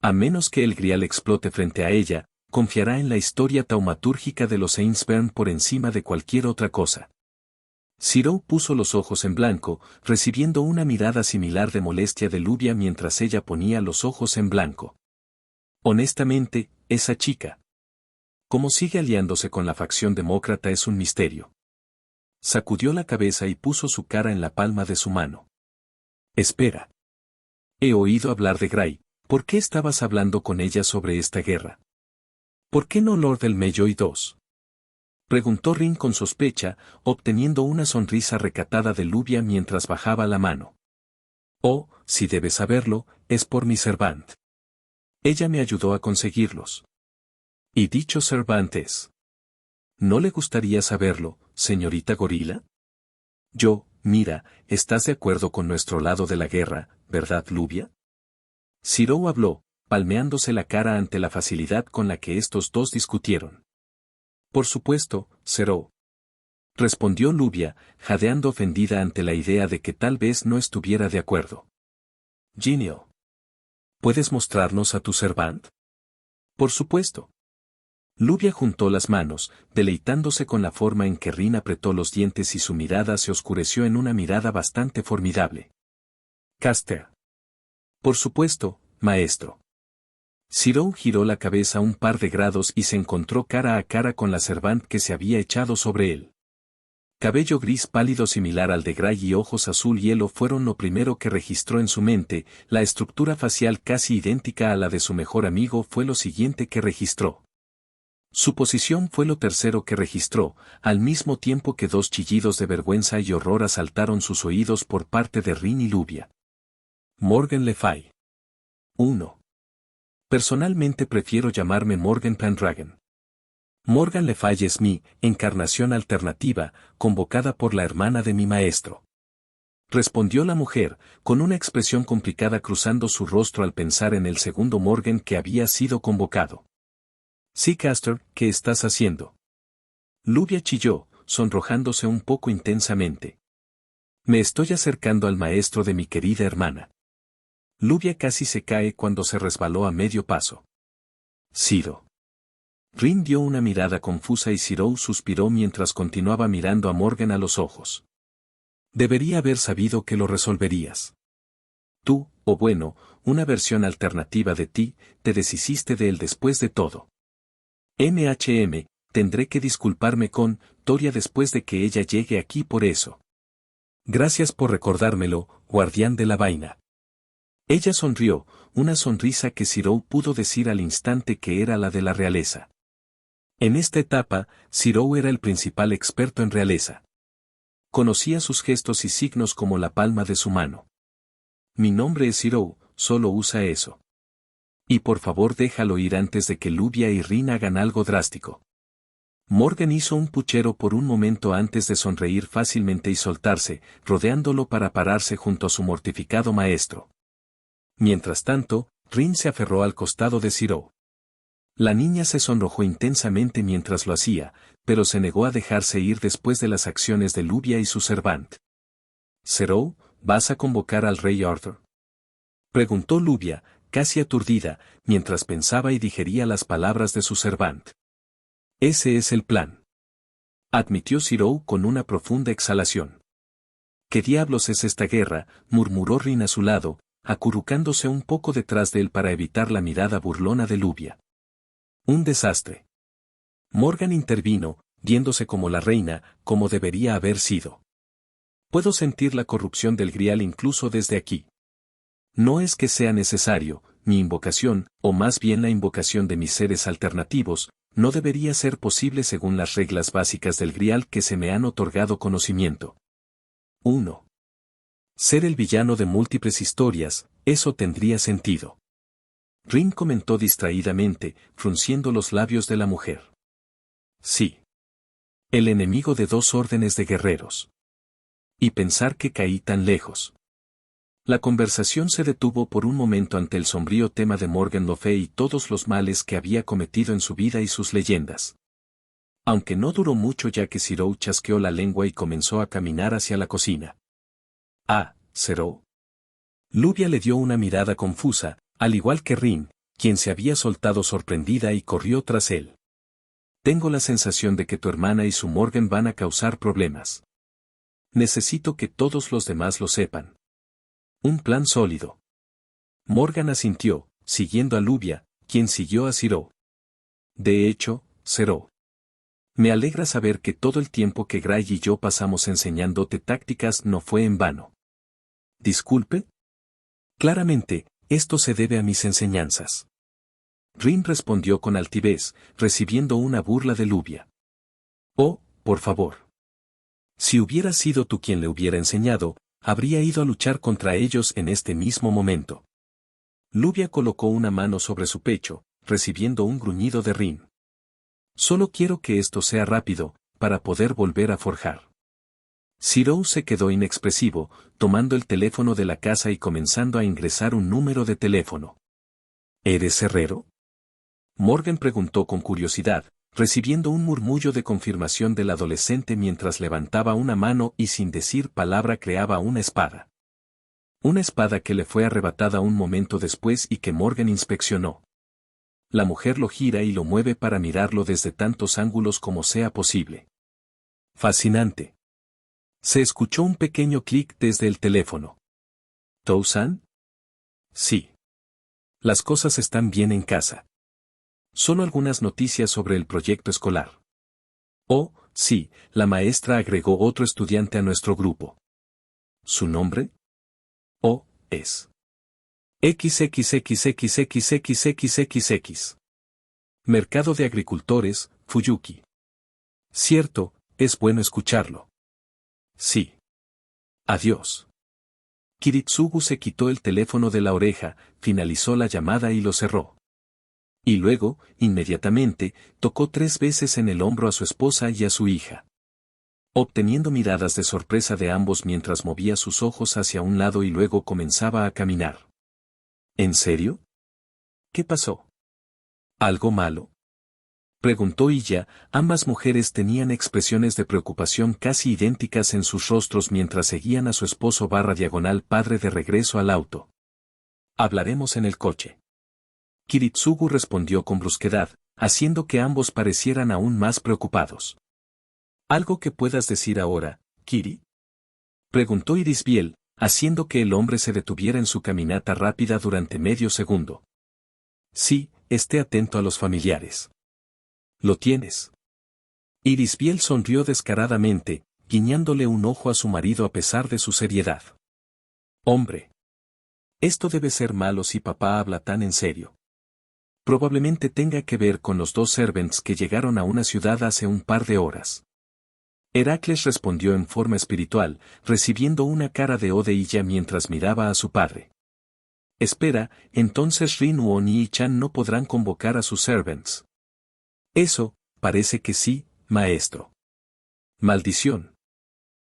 S1: A menos que el grial explote frente a ella, confiará en la historia taumatúrgica de los Ainsburn por encima de cualquier otra cosa. Zirou puso los ojos en blanco, recibiendo una mirada similar de molestia de Lubia mientras ella ponía los ojos en blanco. Honestamente, esa chica. Cómo sigue aliándose con la facción demócrata es un misterio. Sacudió la cabeza y puso su cara en la palma de su mano. Espera. He oído hablar de Gray, ¿Por qué estabas hablando con ella sobre esta guerra? ¿Por qué no Lord del Melloy II? Preguntó Rin con sospecha, obteniendo una sonrisa recatada de Lubia mientras bajaba la mano. Oh, si debes saberlo, es por mi Servant. Ella me ayudó a conseguirlos. Y dicho Servant es. ¿No le gustaría saberlo, señorita Gorila? Mira, estás de acuerdo con nuestro lado de la guerra, ¿verdad, Lubia? Zirou habló, palmeándose la cara ante la facilidad con la que estos dos discutieron. Por supuesto, Zirou. Respondió Lubia, jadeando ofendida ante la idea de que tal vez no estuviera de acuerdo. Genio. ¿Puedes mostrarnos a tu Servant? Por supuesto. Lubia juntó las manos, deleitándose con la forma en que Rin apretó los dientes y su mirada se oscureció en una mirada bastante formidable. Caster. Por supuesto, maestro. Zirou giró la cabeza un par de grados y se encontró cara a cara con la Servant que se había echado sobre él. Cabello gris pálido similar al de Gray y ojos azul hielo fueron lo primero que registró en su mente, la estructura facial casi idéntica a la de su mejor amigo fue lo siguiente que registró. Su posición fue lo tercero que registró, al mismo tiempo que dos chillidos de vergüenza y horror asaltaron sus oídos por parte de Rin y Lubia. Morgan Le Fay. 1. Personalmente prefiero llamarme Morgan Pendragon. Morgan Le Fay es mi encarnación alternativa, convocada por la hermana de mi maestro. Respondió la mujer, con una expresión complicada cruzando su rostro al pensar en el segundo Morgan que había sido convocado. Sí, Caster, ¿qué estás haciendo? Lubia chilló, sonrojándose un poco intensamente. Me estoy acercando al maestro de mi querida hermana. Lubia casi se cae cuando se resbaló a medio paso. Ciro. Rin dio una mirada confusa y Zirou suspiró mientras continuaba mirando a Morgan a los ojos. Debería haber sabido que lo resolverías. Tú, o bueno, una versión alternativa de ti, te deshiciste de él después de todo. Tendré que disculparme con Toria después de que ella llegue aquí por eso. Gracias por recordármelo, guardián de la vaina. Ella sonrió, una sonrisa que Zirou pudo decir al instante que era la de la realeza. En esta etapa, Zirou era el principal experto en realeza. Conocía sus gestos y signos como la palma de su mano. Mi nombre es Zirou, solo usa eso. Y por favor déjalo ir antes de que Lubia y Rin hagan algo drástico. Morgan hizo un puchero por un momento antes de sonreír fácilmente y soltarse, rodeándolo para pararse junto a su mortificado maestro. Mientras tanto, Rin se aferró al costado de Zirou. La niña se sonrojó intensamente mientras lo hacía, pero se negó a dejarse ir después de las acciones de Lubia y su Servant. «Zirou, ¿vas a convocar al rey Arthur?», preguntó Lubia, casi aturdida, mientras pensaba y digería las palabras de su Servant. Ese es el plan. Admitió Zirou con una profunda exhalación. ¿Qué diablos es esta guerra?, murmuró Rin a su lado, acurrucándose un poco detrás de él para evitar la mirada burlona de Lubia. Un desastre. Morgan intervino, viéndose como la reina, como debería haber sido. Puedo sentir la corrupción del Grial incluso desde aquí. No es que sea necesario, mi invocación, o más bien la invocación de mis seres alternativos, no debería ser posible según las reglas básicas del Grial que se me han otorgado conocimiento. 1. Ser el villano de múltiples historias, eso tendría sentido. Rin comentó distraídamente, frunciendo los labios de la mujer. Sí. El enemigo de dos órdenes de guerreros. Y pensar que caí tan lejos. La conversación se detuvo por un momento ante el sombrío tema de Morgan Le Fay y todos los males que había cometido en su vida y sus leyendas. Aunque no duró mucho ya que Zirou chasqueó la lengua y comenzó a caminar hacia la cocina. Ah, Zirou. Lubia le dio una mirada confusa, al igual que Rin, quien se había soltado sorprendida y corrió tras él. Tengo la sensación de que tu hermana y su Morgan van a causar problemas. Necesito que todos los demás lo sepan. Un plan sólido. Morgan asintió, siguiendo a Lubia, quien siguió a Zirou. De hecho, Zirou. Me alegra saber que todo el tiempo que Gray y yo pasamos enseñándote tácticas no fue en vano. ¿Disculpe? Claramente, Esto se debe a mis enseñanzas. Rin respondió con altivez, recibiendo una burla de Lubia. Oh, por favor. Si hubiera sido tú quien le hubiera enseñado, habría ido a luchar contra ellos en este mismo momento. Lubia colocó una mano sobre su pecho, recibiendo un gruñido de Rin. Solo quiero que esto sea rápido, para poder volver a forjar. Zirou se quedó inexpresivo, tomando el teléfono de la casa y comenzando a ingresar un número de teléfono. ¿Eres herrero? Morgan preguntó con curiosidad, recibiendo un murmullo de confirmación del adolescente mientras levantaba una mano y sin decir palabra creaba una espada. Una espada que le fue arrebatada un momento después y que Morgan inspeccionó. La mujer lo gira y lo mueve para mirarlo desde tantos ángulos como sea posible. Fascinante. Se escuchó un pequeño clic desde el teléfono. ¿Tou-san? Sí. Las cosas están bien en casa. Solo algunas noticias sobre el proyecto escolar. Oh, sí, la maestra agregó otro estudiante a nuestro grupo. ¿Su nombre? Oh, es XXXXXXXX. Mercado de Agricultores, Fuyuki. Cierto, es bueno escucharlo. Sí. Adiós. Kiritsugu se quitó el teléfono de la oreja, finalizó la llamada y lo cerró. Y luego, inmediatamente, tocó 3 veces en el hombro a su esposa y a su hija. Obteniendo miradas de sorpresa de ambos mientras movía sus ojos hacia un lado y luego comenzaba a caminar. ¿En serio? ¿Qué pasó? ¿Algo malo? Preguntó ella. Ambas mujeres tenían expresiones de preocupación casi idénticas en sus rostros mientras seguían a su esposo /padre de regreso al auto. Hablaremos en el coche. Kiritsugu respondió con brusquedad, haciendo que ambos parecieran aún más preocupados. ¿Algo que puedas decir ahora, Kiri? Preguntó Irisbiel, haciendo que el hombre se detuviera en su caminata rápida durante medio segundo. Sí, esté atento a los familiares. ¿Lo tienes? Irisbiel sonrió descaradamente, guiñándole un ojo a su marido a pesar de su seriedad. Hombre. Esto debe ser malo si papá habla tan en serio. Probablemente tenga que ver con los 2 servants que llegaron a una ciudad hace un par de horas. Heracles respondió en forma espiritual, recibiendo una cara de odiella mientras miraba a su padre. Espera, entonces Rin Uoni y Chan no podrán convocar a sus servants. Eso, parece que sí, maestro. Maldición.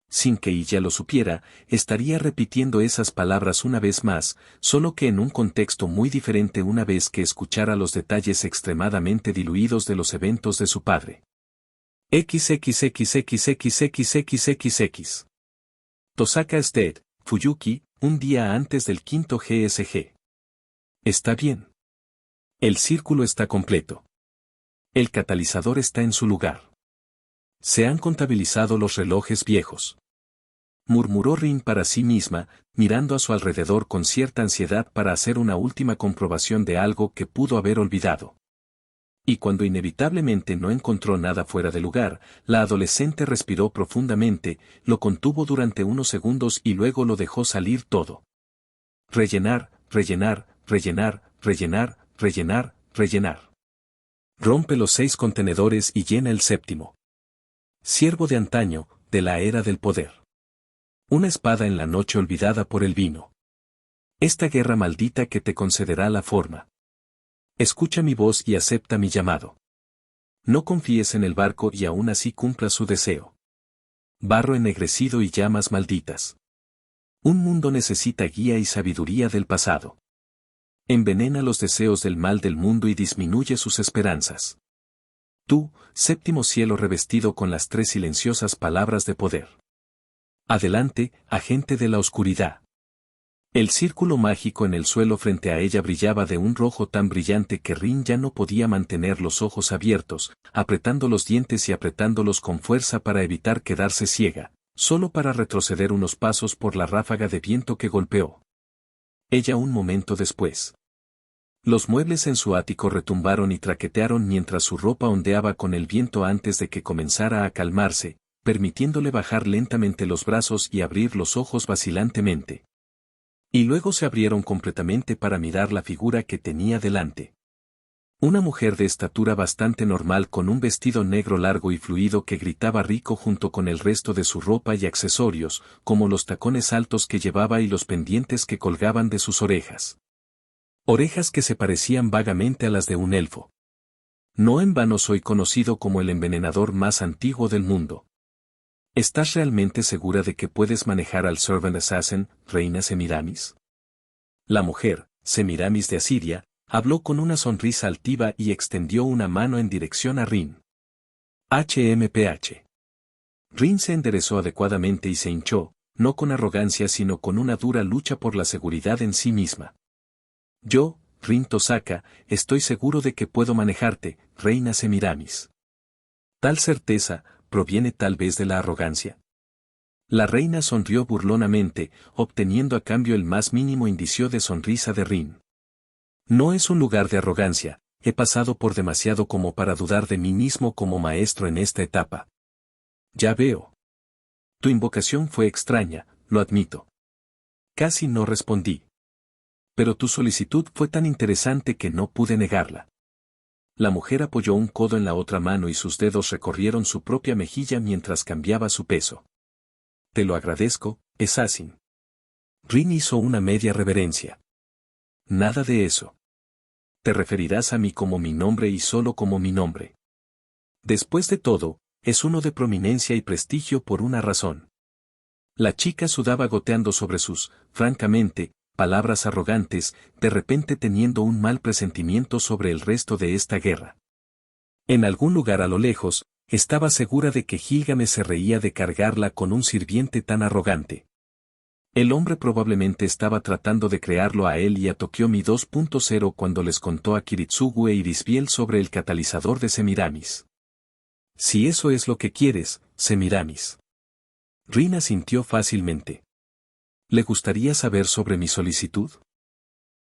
S1: Sin que ella lo supiera, estaría repitiendo esas palabras una vez más, solo que en un contexto muy diferente una vez que escuchara los detalles extremadamente diluidos de los eventos de su padre. XXXXXXXXX. Tosaka is dead, Fuyuki, un día antes del 5º GSG. Está bien. El círculo está completo. El catalizador está en su lugar. Se han contabilizado los relojes viejos. Murmuró Rin para sí misma, mirando a su alrededor con cierta ansiedad para hacer una última comprobación de algo que pudo haber olvidado. Y cuando inevitablemente no encontró nada fuera de lugar, la adolescente respiró profundamente, lo contuvo durante unos segundos y luego lo dejó salir todo. Rellenar, rellenar, rellenar, rellenar, rellenar, rellenar. Rompe los 6 contenedores y llena el 7º. Siervo de antaño, de la era del poder. Una espada en la noche olvidada por el vino. Esta guerra maldita que te concederá la forma. Escucha mi voz y acepta mi llamado. No confíes en el barco y aún así cumpla su deseo. Barro ennegrecido y llamas malditas. Un mundo necesita guía y sabiduría del pasado. Envenena los deseos del mal del mundo y disminuye sus esperanzas. Tú, 7º cielo revestido con las 3 silenciosas palabras de poder. Adelante, agente de la oscuridad. El círculo mágico en el suelo frente a ella brillaba de un rojo tan brillante que Rin ya no podía mantener los ojos abiertos, apretando los dientes y apretándolos con fuerza para evitar quedarse ciega, solo para retroceder unos pasos por la ráfaga de viento que golpeó. Ella un momento después. Los muebles en su ático retumbaron y traquetearon mientras su ropa ondeaba con el viento antes de que comenzara a calmarse, permitiéndole bajar lentamente los brazos y abrir los ojos vacilantemente. Y luego se abrieron completamente para mirar la figura que tenía delante. Una mujer de estatura bastante normal con un vestido negro largo y fluido que gritaba rico junto con el resto de su ropa y accesorios, como los tacones altos que llevaba y los pendientes que colgaban de sus orejas. Orejas que se parecían vagamente a las de un elfo. No en vano soy conocido como el envenenador más antiguo del mundo. ¿Estás realmente segura de que puedes manejar al Servant Assassin, reina Semiramis? La mujer, Semiramis de Asiria, habló con una sonrisa altiva y extendió una mano en dirección a Rin. HMPH. Rin se enderezó adecuadamente y se hinchó, no con arrogancia sino con una dura lucha por la seguridad en sí misma. Yo, Rin Tosaka, estoy seguro de que puedo manejarte, reina Semiramis. Tal certeza, ¿proviene tal vez de la arrogancia? La reina sonrió burlonamente, obteniendo a cambio el más mínimo indicio de sonrisa de Rin. No es un lugar de arrogancia, he pasado por demasiado como para dudar de mí mismo como maestro en esta etapa. Ya veo. Tu invocación fue extraña, lo admito. Casi no respondí. Pero tu solicitud fue tan interesante que no pude negarla. La mujer apoyó un codo en la otra mano y sus dedos recorrieron su propia mejilla mientras cambiaba su peso. Te lo agradezco, Assassin. Rin hizo una media reverencia. Nada de eso. Te referirás a mí como mi nombre y solo como mi nombre. Después de todo, es uno de prominencia y prestigio por una razón. La chica sudaba goteando sobre sus, francamente, palabras arrogantes, de repente teniendo un mal presentimiento sobre el resto de esta guerra. En algún lugar a lo lejos, estaba segura de que Gilgamesh se reía de cargarla con un sirviente tan arrogante. El hombre probablemente estaba tratando de crearlo a él y a Tokiomi 2.0 cuando les contó a Kiritsugu e Irisbiel sobre el catalizador de Semiramis. Si eso es lo que quieres, Semiramis. Rin asintió fácilmente. ¿Le gustaría saber sobre mi solicitud?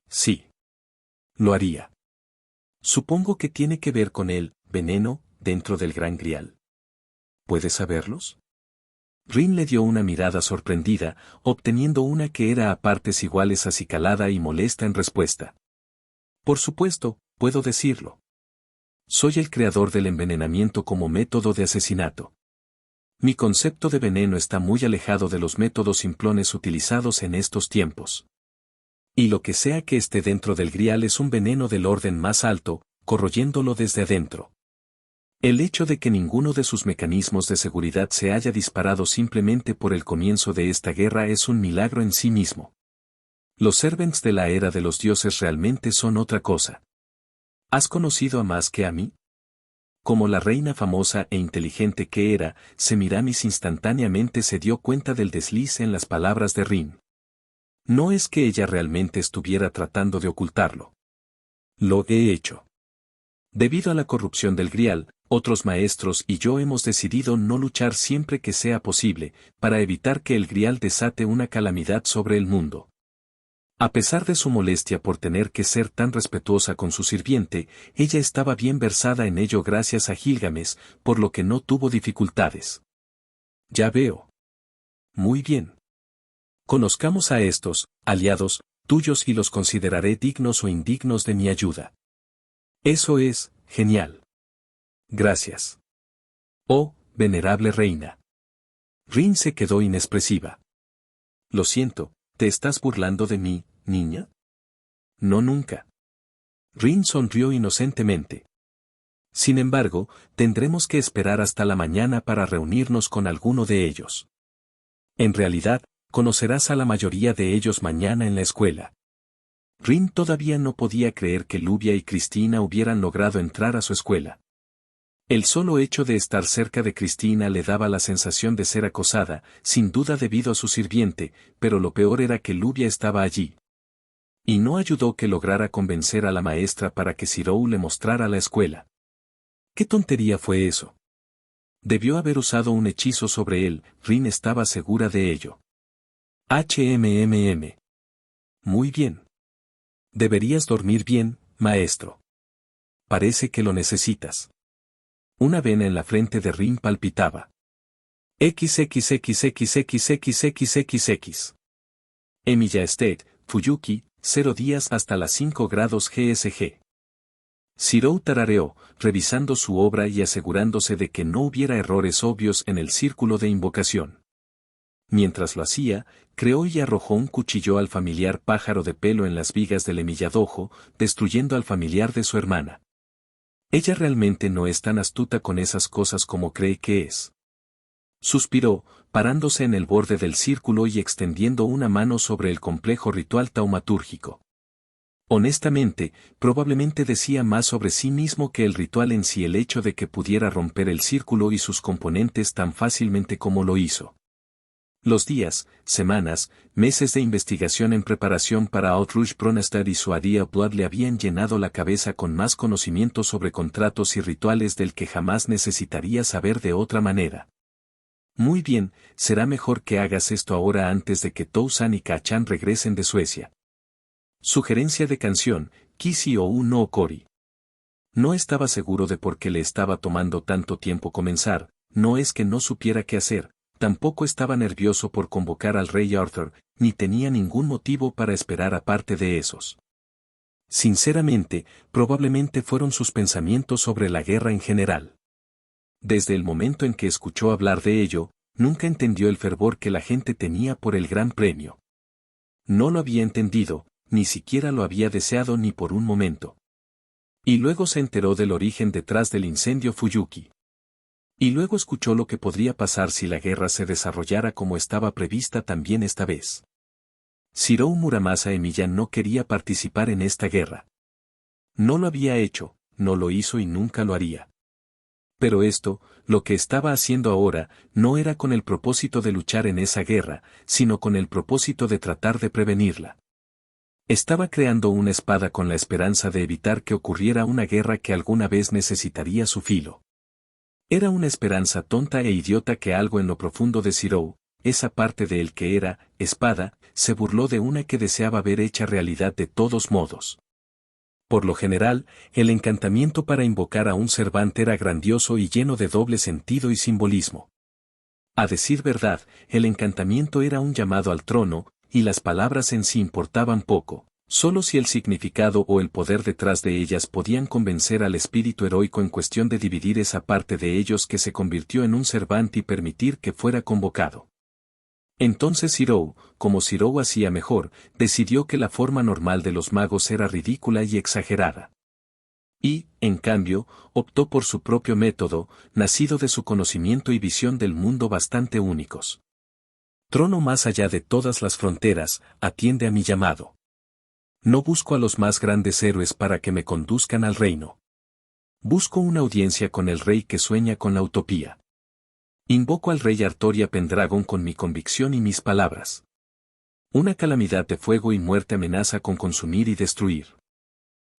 S1: Sí. Lo haría. Supongo que tiene que ver con el veneno dentro del Gran Grial. ¿Puedes saberlos? Rin le dio una mirada sorprendida, obteniendo una que era a partes iguales acicalada y molesta en respuesta. Por supuesto, puedo decirlo. Soy el creador del envenenamiento como método de asesinato. Mi concepto de veneno está muy alejado de los métodos simplones utilizados en estos tiempos. Y lo que sea que esté dentro del grial es un veneno del orden más alto, corroyéndolo desde adentro. El hecho de que ninguno de sus mecanismos de seguridad se haya disparado simplemente por el comienzo de esta guerra es un milagro en sí mismo. Los servants de la era de los dioses realmente son otra cosa. ¿Has conocido a más que a mí? Como la reina famosa e inteligente que era, Semiramis instantáneamente se dio cuenta del desliz en las palabras de Rin. No es que ella realmente estuviera tratando de ocultarlo. Lo he hecho. Debido a la corrupción del Grial, otros maestros y yo hemos decidido no luchar siempre que sea posible, para evitar que el Grial desate una calamidad sobre el mundo. A pesar de su molestia por tener que ser tan respetuosa con su sirviente, ella estaba bien versada en ello gracias a Gilgamesh, por lo que no tuvo dificultades. Ya veo. Muy bien. Conozcamos a estos, aliados, tuyos y los consideraré dignos o indignos de mi ayuda. Eso es, genial. Gracias. Oh, venerable reina. Rin se quedó inexpresiva. Lo siento, ¿te estás burlando de mí, niña? No nunca. Rin sonrió inocentemente. Sin embargo, tendremos que esperar hasta la mañana para reunirnos con alguno de ellos. En realidad, conocerás a la mayoría de ellos mañana en la escuela. Rin todavía no podía creer que Lubia y Cristina hubieran logrado entrar a su escuela. El solo hecho de estar cerca de Cristina le daba la sensación de ser acosada, sin duda debido a su sirviente, pero lo peor era que Lubia estaba allí. Y no ayudó que lograra convencer a la maestra para que Zirou le mostrara la escuela. ¿Qué tontería fue eso? Debió haber usado un hechizo sobre él, Rin estaba segura de ello. HMMM. Muy bien. Deberías dormir bien, maestro. Parece que lo necesitas. Una vena en la frente de Rin palpitaba. XXXXXXXXX. Emilia Estate, Fuyuki, 0 días hasta las 5 grados GSG. Shirou tarareó, revisando su obra y asegurándose de que no hubiera errores obvios en el círculo de invocación. Mientras lo hacía, creó y arrojó un cuchillo al familiar pájaro de pelo en las vigas del Emiyadojo, destruyendo al familiar de su hermana. Ella realmente no es tan astuta con esas cosas como cree que es. Suspiró, parándose en el borde del círculo y extendiendo una mano sobre el complejo ritual taumatúrgico. Honestamente, probablemente decía más sobre sí mismo que el ritual en sí, el hecho de que pudiera romper el círculo y sus componentes tan fácilmente como lo hizo. Los días, semanas, meses de investigación en preparación para Outrush Pronastar y su Adia Blood le habían llenado la cabeza con más conocimiento sobre contratos y rituales del que jamás necesitaría saber de otra manera. Muy bien, será mejor que hagas esto ahora antes de que Tou-san y Ka-chan regresen de Suecia. Sugerencia de canción, Kishi ou no Okori. No estaba seguro de por qué le estaba tomando tanto tiempo comenzar, no es que no supiera qué hacer, tampoco estaba nervioso por convocar al rey Arthur, ni tenía ningún motivo para esperar aparte de esos. Sinceramente, probablemente fueron sus pensamientos sobre la guerra en general. Desde el momento en que escuchó hablar de ello, nunca entendió el fervor que la gente tenía por el gran premio. No lo había entendido, ni siquiera lo había deseado ni por un momento. Y luego se enteró del origen detrás del incendio Fuyuki. Y luego escuchó lo que podría pasar si la guerra se desarrollara como estaba prevista también esta vez. Shirou Muramasa Emiya no quería participar en esta guerra. No lo había hecho, no lo hizo y nunca lo haría. Pero esto, lo que estaba haciendo ahora, no era con el propósito de luchar en esa guerra, sino con el propósito de tratar de prevenirla. Estaba creando una espada con la esperanza de evitar que ocurriera una guerra que alguna vez necesitaría su filo. Era una esperanza tonta e idiota que algo en lo profundo de Shirou, esa parte de él que era, espada, se burló de una que deseaba ver hecha realidad de todos modos. Por lo general, el encantamiento para invocar a un Cervante era grandioso y lleno de doble sentido y simbolismo. A decir verdad, el encantamiento era un llamado al trono, y las palabras en sí importaban poco, solo si el significado o el poder detrás de ellas podían convencer al espíritu heroico en cuestión de dividir esa parte de ellos que se convirtió en un Cervante y permitir que fuera convocado. Entonces Shirou, como Shirou hacía mejor, decidió que la forma normal de los magos era ridícula y exagerada. Y, en cambio, optó por su propio método, nacido de su conocimiento y visión del mundo bastante únicos. Trono más allá de todas las fronteras, atiende a mi llamado. No busco a los más grandes héroes para que me conduzcan al reino. Busco una audiencia con el rey que sueña con la utopía. Invoco al rey Artoria Pendragon con mi convicción y mis palabras. Una calamidad de fuego y muerte amenaza con consumir y destruir.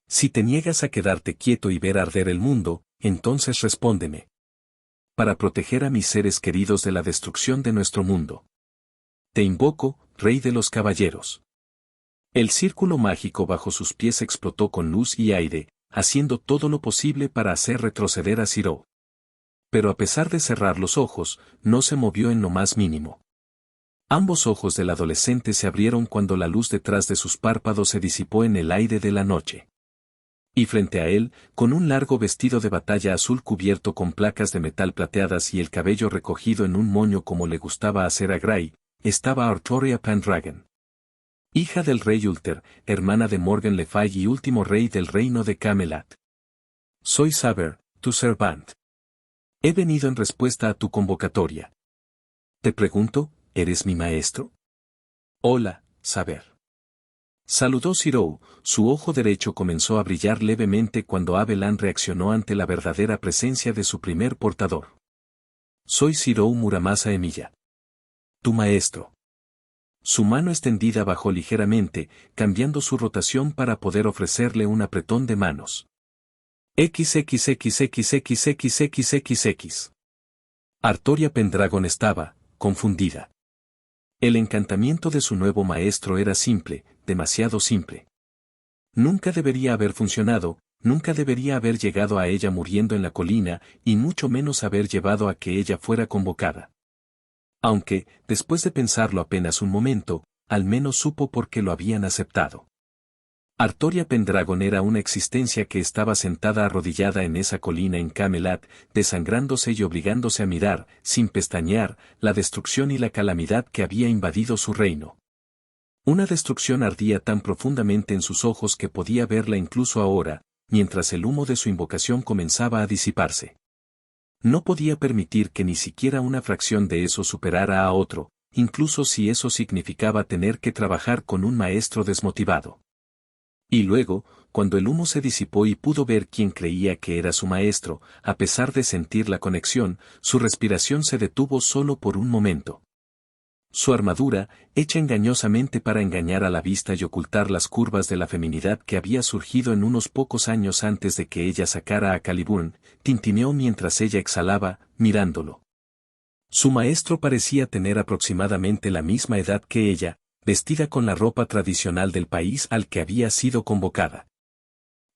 S1: Si te niegas a quedarte quieto y ver arder el mundo, entonces respóndeme. Para proteger a mis seres queridos de la destrucción de nuestro mundo. Te invoco, Rey de los Caballeros. El círculo mágico bajo sus pies explotó con luz y aire, haciendo todo lo posible para hacer retroceder a Shirou. Pero a pesar de cerrar los ojos, no se movió en lo más mínimo. Ambos ojos del adolescente se abrieron cuando la luz detrás de sus párpados se disipó en el aire de la noche. Y frente a él, con un largo vestido de batalla azul cubierto con placas de metal plateadas y el cabello recogido en un moño como le gustaba hacer a Gray, estaba Artoria Pendragon. Hija del rey Ulter, hermana de Morgan Le Fay y último rey del reino de Camelot. Soy Saber, tu servant. He venido en respuesta a tu convocatoria. Te pregunto, ¿eres mi maestro? Hola, Saber. Saludó Shirou, su ojo derecho comenzó a brillar levemente cuando Abelan reaccionó ante la verdadera presencia de su primer portador. Soy Shirou Muramasa Emiya. Tu maestro. Su mano extendida bajó ligeramente, cambiando su rotación para poder ofrecerle un apretón de manos. XXXXXXXXX. Artoria Pendragon estaba, confundida. El encantamiento de su nuevo maestro era simple, demasiado simple. Nunca debería haber funcionado, nunca debería haber llegado a ella muriendo en la colina, y mucho menos haber llevado a que ella fuera convocada. Aunque, después de pensarlo apenas un momento, al menos supo por qué lo habían aceptado. Artoria Pendragon era una existencia que estaba sentada arrodillada en esa colina en Camelot, desangrándose y obligándose a mirar, sin pestañear, la destrucción y la calamidad que había invadido su reino. Una destrucción ardía tan profundamente en sus ojos que podía verla incluso ahora, mientras el humo de su invocación comenzaba a disiparse. No podía permitir que ni siquiera una fracción de eso superara a otro, incluso si eso significaba tener que trabajar con un maestro desmotivado. Y luego, cuando el humo se disipó y pudo ver quién creía que era su maestro, a pesar de sentir la conexión, su respiración se detuvo solo por un momento. Su armadura, hecha engañosamente para engañar a la vista y ocultar las curvas de la feminidad que había surgido en unos pocos años antes de que ella sacara a Caliburn, tintineó mientras ella exhalaba, mirándolo. Su maestro parecía tener aproximadamente la misma edad que ella, vestida con la ropa tradicional del país al que había sido convocada.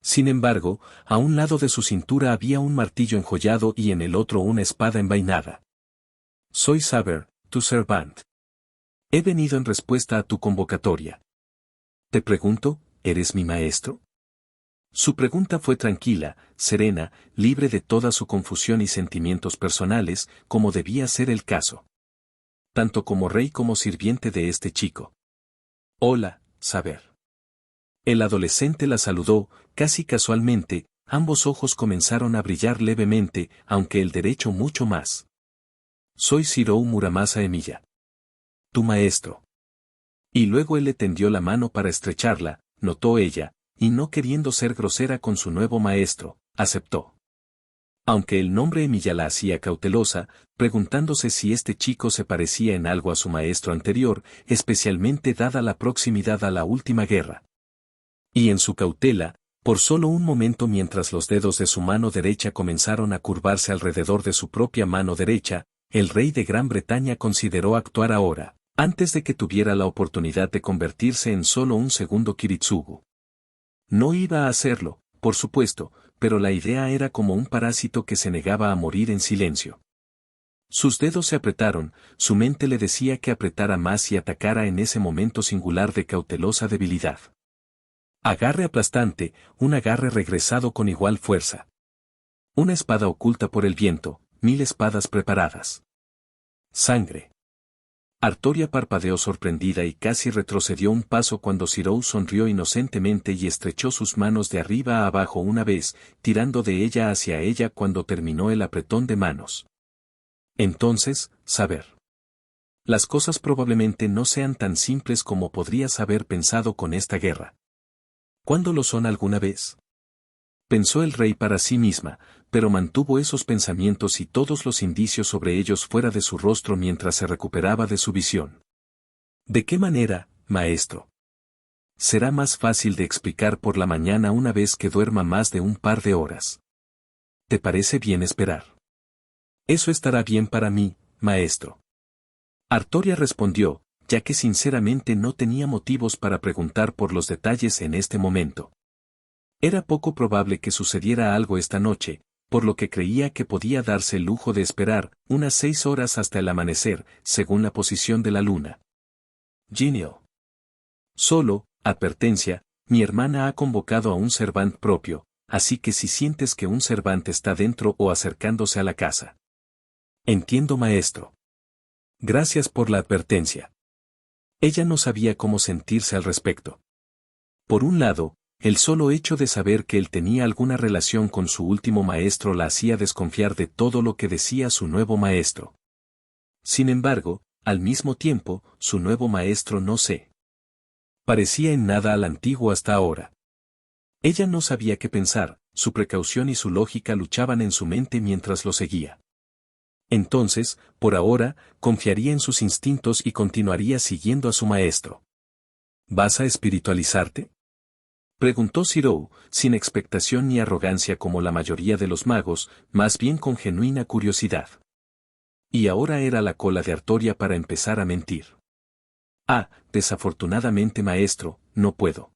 S1: Sin embargo, a un lado de su cintura había un martillo enjollado y en el otro una espada envainada. Soy Saber, tu servant. He venido en respuesta a tu convocatoria. Te pregunto, ¿eres mi maestro? Su pregunta fue tranquila, serena, libre de toda su confusión y sentimientos personales, como debía ser el caso. Tanto como rey como sirviente de este chico. Hola, Saber. El adolescente la saludó, casi casualmente, ambos ojos comenzaron a brillar levemente, aunque el derecho mucho más. Soy Shirou Muramasa Emiya. Tu maestro. Y luego él le tendió la mano para estrecharla, notó ella, y no queriendo ser grosera con su nuevo maestro, aceptó. Aunque el nombre Emiya la hacía cautelosa, preguntándose si este chico se parecía en algo a su maestro anterior, especialmente dada la proximidad a la última guerra. Y en su cautela, por solo un momento mientras los dedos de su mano derecha comenzaron a curvarse alrededor de su propia mano derecha, el rey de Gran Bretaña consideró actuar ahora, antes de que tuviera la oportunidad de convertirse en solo un segundo Kiritsugu. No iba a hacerlo, por supuesto, pero la idea era como un parásito que se negaba a morir en silencio. Sus dedos se apretaron, su mente le decía que apretara más y atacara en ese momento singular de cautelosa debilidad. Agarre aplastante, un agarre regresado con igual fuerza. Una espada oculta por el viento, 1000 espadas preparadas. Sangre. Artoria parpadeó sorprendida y casi retrocedió un paso cuando Shirou sonrió inocentemente y estrechó sus manos de arriba a abajo una vez, tirando de ella hacia ella cuando terminó el apretón de manos. Entonces, Saber. Las cosas probablemente no sean tan simples como podrías haber pensado con esta guerra. ¿Cuándo lo son alguna vez? Pensó el rey para sí misma, pero mantuvo esos pensamientos y todos los indicios sobre ellos fuera de su rostro mientras se recuperaba de su visión. ¿De qué manera, maestro? Será más fácil de explicar por la mañana una vez que duerma más de un par de horas. ¿Te parece bien esperar? Eso estará bien para mí, maestro. Artoria respondió, ya que sinceramente no tenía motivos para preguntar por los detalles en este momento. Era poco probable que sucediera algo esta noche, por lo que creía que podía darse el lujo de esperar unas 6 horas hasta el amanecer, según la posición de la luna. Genial. Solo, advertencia, mi hermana ha convocado a un servant propio, así que si sientes que un servant está dentro o acercándose a la casa. Entiendo, maestro. Gracias por la advertencia. Ella no sabía cómo sentirse al respecto. Por un lado, el solo hecho de saber que él tenía alguna relación con su último maestro la hacía desconfiar de todo lo que decía su nuevo maestro. Sin embargo, al mismo tiempo, su nuevo maestro no se parecía en nada al antiguo hasta ahora. Ella no sabía qué pensar, su precaución y su lógica luchaban en su mente mientras lo seguía. Entonces, por ahora, confiaría en sus instintos y continuaría siguiendo a su maestro. ¿Vas a espiritualizarte?, preguntó Shirou, sin expectación ni arrogancia como la mayoría de los magos, más bien con genuina curiosidad. Y ahora era la cola de Artoria para empezar a mentir. Desafortunadamente maestro, no puedo.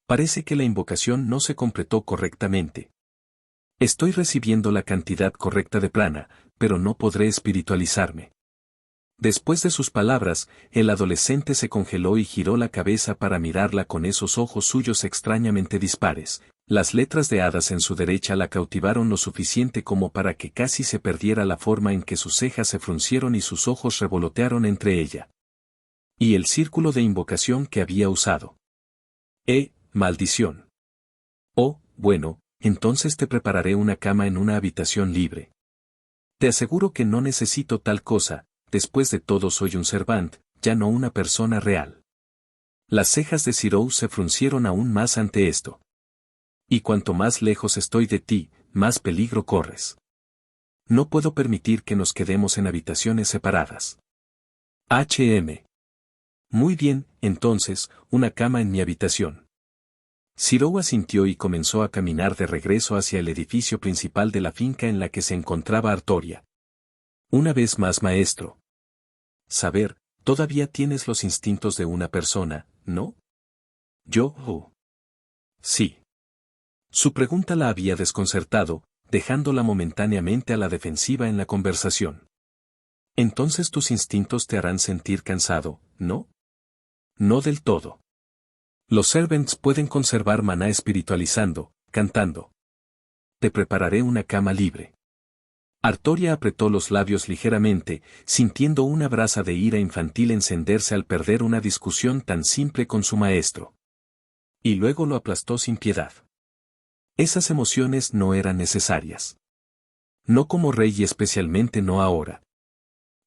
S1: Parece que la invocación no se completó correctamente. Estoy recibiendo la cantidad correcta de prana, pero no podré espiritualizarme. Después de sus palabras, el adolescente se congeló y giró la cabeza para mirarla con esos ojos suyos extrañamente dispares. Las letras de hadas en su derecha la cautivaron lo suficiente como para que casi se perdiera la forma en que sus cejas se fruncieron y sus ojos revolotearon entre ella. Y el círculo de invocación que había usado. Maldición. Oh, bueno, entonces te prepararé una cama en una habitación libre. Te aseguro que no necesito tal cosa, después de todo soy un servant, ya no una persona real. Las cejas de Zero se fruncieron aún más ante esto. Y cuanto más lejos estoy de ti, más peligro corres. No puedo permitir que nos quedemos en habitaciones separadas. Muy bien, entonces, una cama en mi habitación. Zero asintió y comenzó a caminar de regreso hacia el edificio principal de la finca en la que se encontraba Artoria. Una vez más, maestro. Saber, todavía tienes los instintos de una persona, ¿no? Yo, sí. Su pregunta la había desconcertado, dejándola momentáneamente a la defensiva en la conversación. Entonces tus instintos te harán sentir cansado, ¿no? No del todo. Los servants pueden conservar maná espiritualizando, cantando. Te prepararé una cama libre. Artoria apretó los labios ligeramente, sintiendo una brasa de ira infantil encenderse al perder una discusión tan simple con su maestro. Y luego lo aplastó sin piedad. Esas emociones no eran necesarias. No como rey y especialmente no ahora.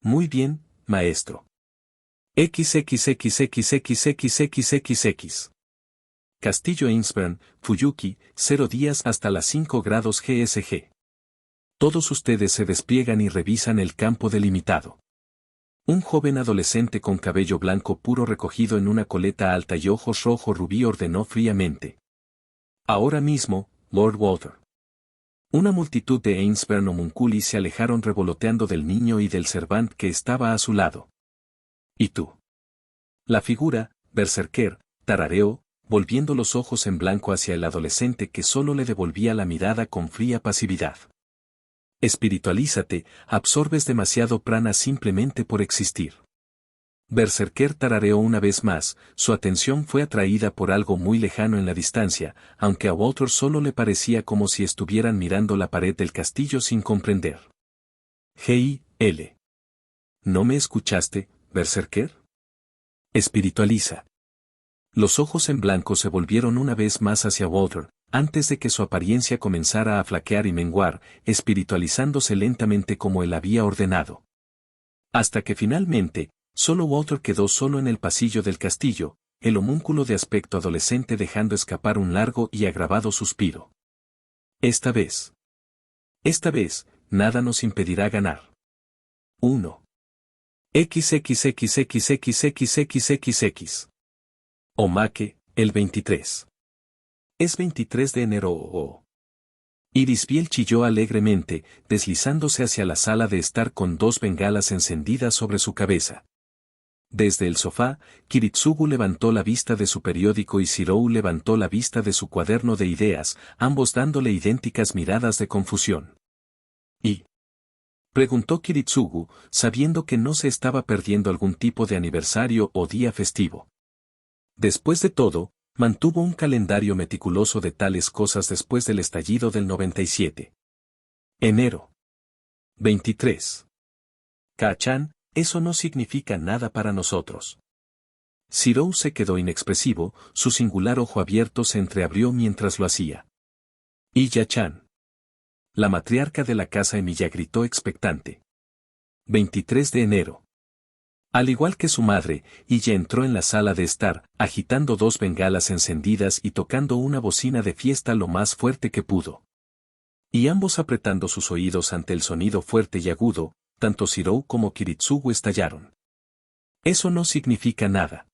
S1: Muy bien, maestro. XXXXXXXXX. Castillo Innsbruck, Fuyuki, 0 días hasta las 5 grados GSG. Todos ustedes se despliegan y revisan el campo delimitado. Un joven adolescente con cabello blanco puro recogido en una coleta alta y ojos rojo rubí ordenó fríamente. Ahora mismo, Lord Walter. Una multitud de Ainsburn homunculi se alejaron revoloteando del niño y del servant que estaba a su lado. ¿Y tú? La figura, berserker, tarareó, volviendo los ojos en blanco hacia el adolescente que solo le devolvía la mirada con fría pasividad. Espiritualízate, absorbes demasiado prana simplemente por existir. Berserker tarareó una vez más, su atención fue atraída por algo muy lejano en la distancia, aunque a Walter solo le parecía como si estuvieran mirando la pared del castillo sin comprender. G.I.L. ¿No me escuchaste, Berserker? Espiritualiza. Los ojos en blanco se volvieron una vez más hacia Walter, antes de que su apariencia comenzara a flaquear y menguar, espiritualizándose lentamente como él había ordenado. Hasta que finalmente, solo Walter quedó solo en el pasillo del castillo, el homúnculo de aspecto adolescente dejando escapar un largo y agravado suspiro. Esta vez, nada nos impedirá ganar. 1. XXXXXXXXX. Omake, el 23. Es 23 de enero. Irisbiel chilló alegremente, deslizándose hacia la sala de estar con 2 bengalas encendidas sobre su cabeza. Desde el sofá, Kiritsugu levantó la vista de su periódico y Zirou levantó la vista de su cuaderno de ideas, ambos dándole idénticas miradas de confusión. ¿Y? Preguntó Kiritsugu, sabiendo que no se estaba perdiendo algún tipo de aniversario o día festivo. Después de todo, mantuvo un calendario meticuloso de tales cosas después del estallido del 97. Enero. 23. Kachan, eso no significa nada para nosotros. Zirou se quedó inexpresivo, su singular ojo abierto se entreabrió mientras lo hacía. Y Yachan. La matriarca de la casa Emilia gritó expectante. 23 de enero. Al igual que su madre, ella entró en la sala de estar, agitando 2 bengalas encendidas y tocando una bocina de fiesta lo más fuerte que pudo. Y ambos apretando sus oídos ante el sonido fuerte y agudo, tanto Zirou como Kiritsugu estallaron. Eso no significa nada.